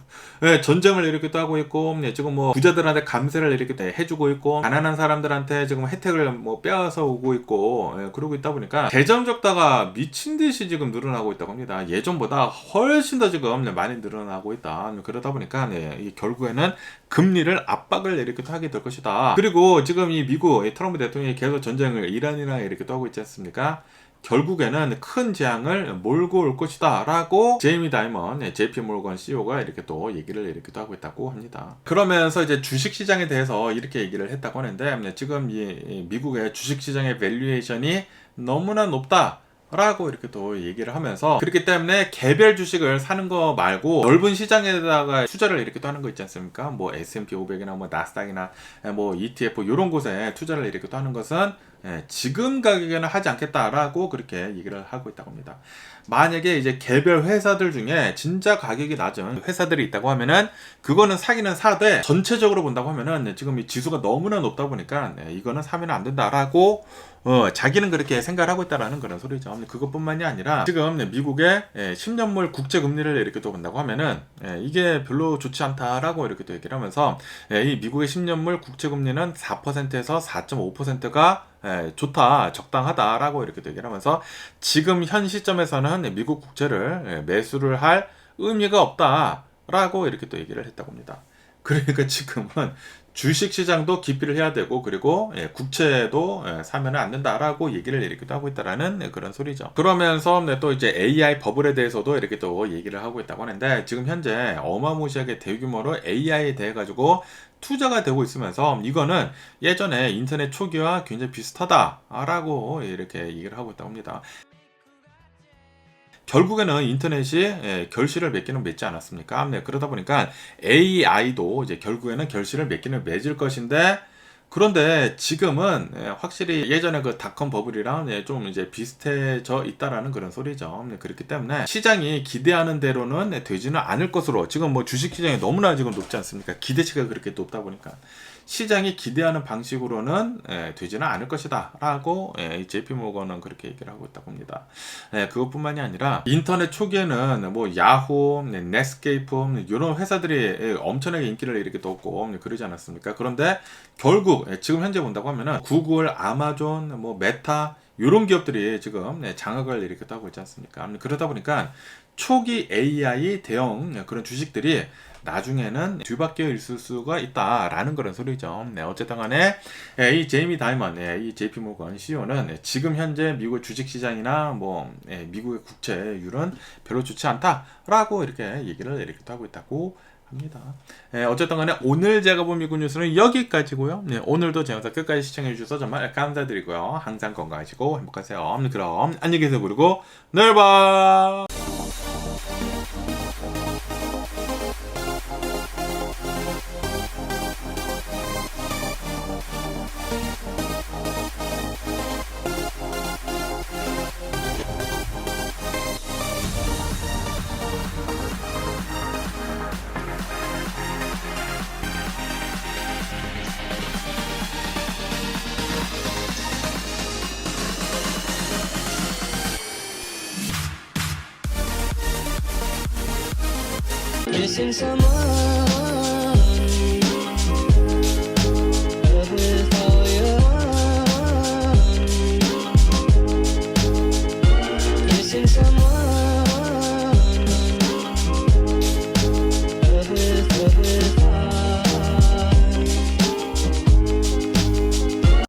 [SPEAKER 3] 전쟁을 이렇게 또 하고 있고 지금 뭐 부자들한테 감세를 이렇게 해주고 있고 가난한 사람들한테 지금 혜택을 뭐 빼앗아 오고 있고 그러고 있다 보니까 재정 적자가 미친 듯이 지금 늘어나고 있다고 합니다. 예전보다 훨씬 더 지금 많이 늘어나고 있다. 그러다 보니까 이 결국에는 금리를 압박을 이렇게 또 하게 될 것이다. 그리고 지금 이 미국 트럼프 대통령이 계속 전쟁을 이란이랑 이렇게 또 하고 있지 않습니까? 결국에는 큰 재앙을 몰고 올 것이다 라고 제이미 다이먼 JP 몰건 CEO가 이렇게 또 얘기를 이렇게 또 하고 있다고 합니다. 그러면서 이제 주식시장에 대해서 이렇게 얘기를 했다고 하는데 지금 이 미국의 주식시장의 밸류에이션이 너무나 높다 라고 이렇게 또 얘기를 하면서 그렇기 때문에 개별 주식을 사는 거 말고 넓은 시장에다가 투자를 이렇게 또 하는 거 있지 않습니까? 뭐 S&P 500이나 뭐 나스닥이나 뭐 ETF 이런 곳에 투자를 이렇게 또 하는 것은 지금 가격에는 하지 않겠다라고 그렇게 얘기를 하고 있다고 합니다. 만약에 이제 개별 회사들 중에 진짜 가격이 낮은 회사들이 있다고 하면은 그거는 사기는 사되 전체적으로 본다고 하면은 지금 이 지수가 너무나 높다 보니까 이거는 사면 안 된다라고 자기는 그렇게 생각을 하고 있다라는 그런 소리죠. 그것뿐만이 아니라 지금 미국의 10년물 국채 금리를 이렇게 또 본다고 하면은 이게 별로 좋지 않다라고 이렇게 또 얘기를 하면서 이 미국의 10년물 국채 금리는 4%에서 4.5%가 좋다, 적당하다라고 이렇게 또 얘기를 하면서 지금 현 시점에서는 미국 국채를 매수를 할 의미가 없다라고 이렇게 또 얘기를 했다고 합니다. 그러니까 지금은 주식시장도 기피를 해야 되고 그리고 국채도 사면 안 된다라고 얘기를 이렇게 하고 있다라는 그런 소리죠. 그러면서 또 이제 AI 버블에 대해서도 이렇게 또 얘기를 하고 있다고 하는데 지금 현재 어마무시하게 대규모로 AI에 대해 가지고 투자가 되고 있으면서 이거는 예전에 인터넷 초기와 굉장히 비슷하다라고 이렇게 얘기를 하고 있다고 합니다. 결국에는 인터넷이 결실을 맺기는 맺지 않았습니까? 그러다 보니까 AI도 이제 결국에는 결실을 맺기는 맺을 것인데 그런데 지금은 확실히 예전에 그 닷컴 버블이랑 좀 이제 비슷해져 있다라는 그런 소리죠. 그렇기 때문에 시장이 기대하는 대로는 되지는 않을 것으로, 지금 뭐 주식 시장이 너무나 지금 높지 않습니까? 기대치가 그렇게 높다 보니까 시장이 기대하는 방식으로는 되지는 않을 것이다 라고 JP모건은 그렇게 얘기를 하고 있다고 합니다. 그것뿐만이 아니라 인터넷 초기에는 뭐 야후, 넷스케이프 이런 회사들이 엄청나게 인기를 이렇게 뒀고 그러지 않았습니까? 그런데 결국 지금 현재 본다고 하면은 구글, 아마존, 뭐 메타 이런 기업들이 지금 장악을 이렇게 하고 있지 않습니까? 그러다 보니까 초기 AI 대형 그런 주식들이 나중에는 뒤바뀌어 있을 수가 있다라는 그런 소리죠. 어쨌든 간에 이 제이미 다이먼, 이 JP모건 CEO는 지금 현재 미국 주식시장이나 뭐 미국의 국채율은 별로 좋지 않다라고 이렇게 얘기를 이렇게 하고 있다고 합니다. 어쨌든 간에 오늘 제가 본 미국 뉴스는 여기까지고요. 오늘도 제 영상 끝까지 시청해 주셔서 정말 감사드리고요. 항상 건강하시고 행복하세요. 그럼 안녕히 계세요. 그리고 내일 봐.
[SPEAKER 2] Missing someone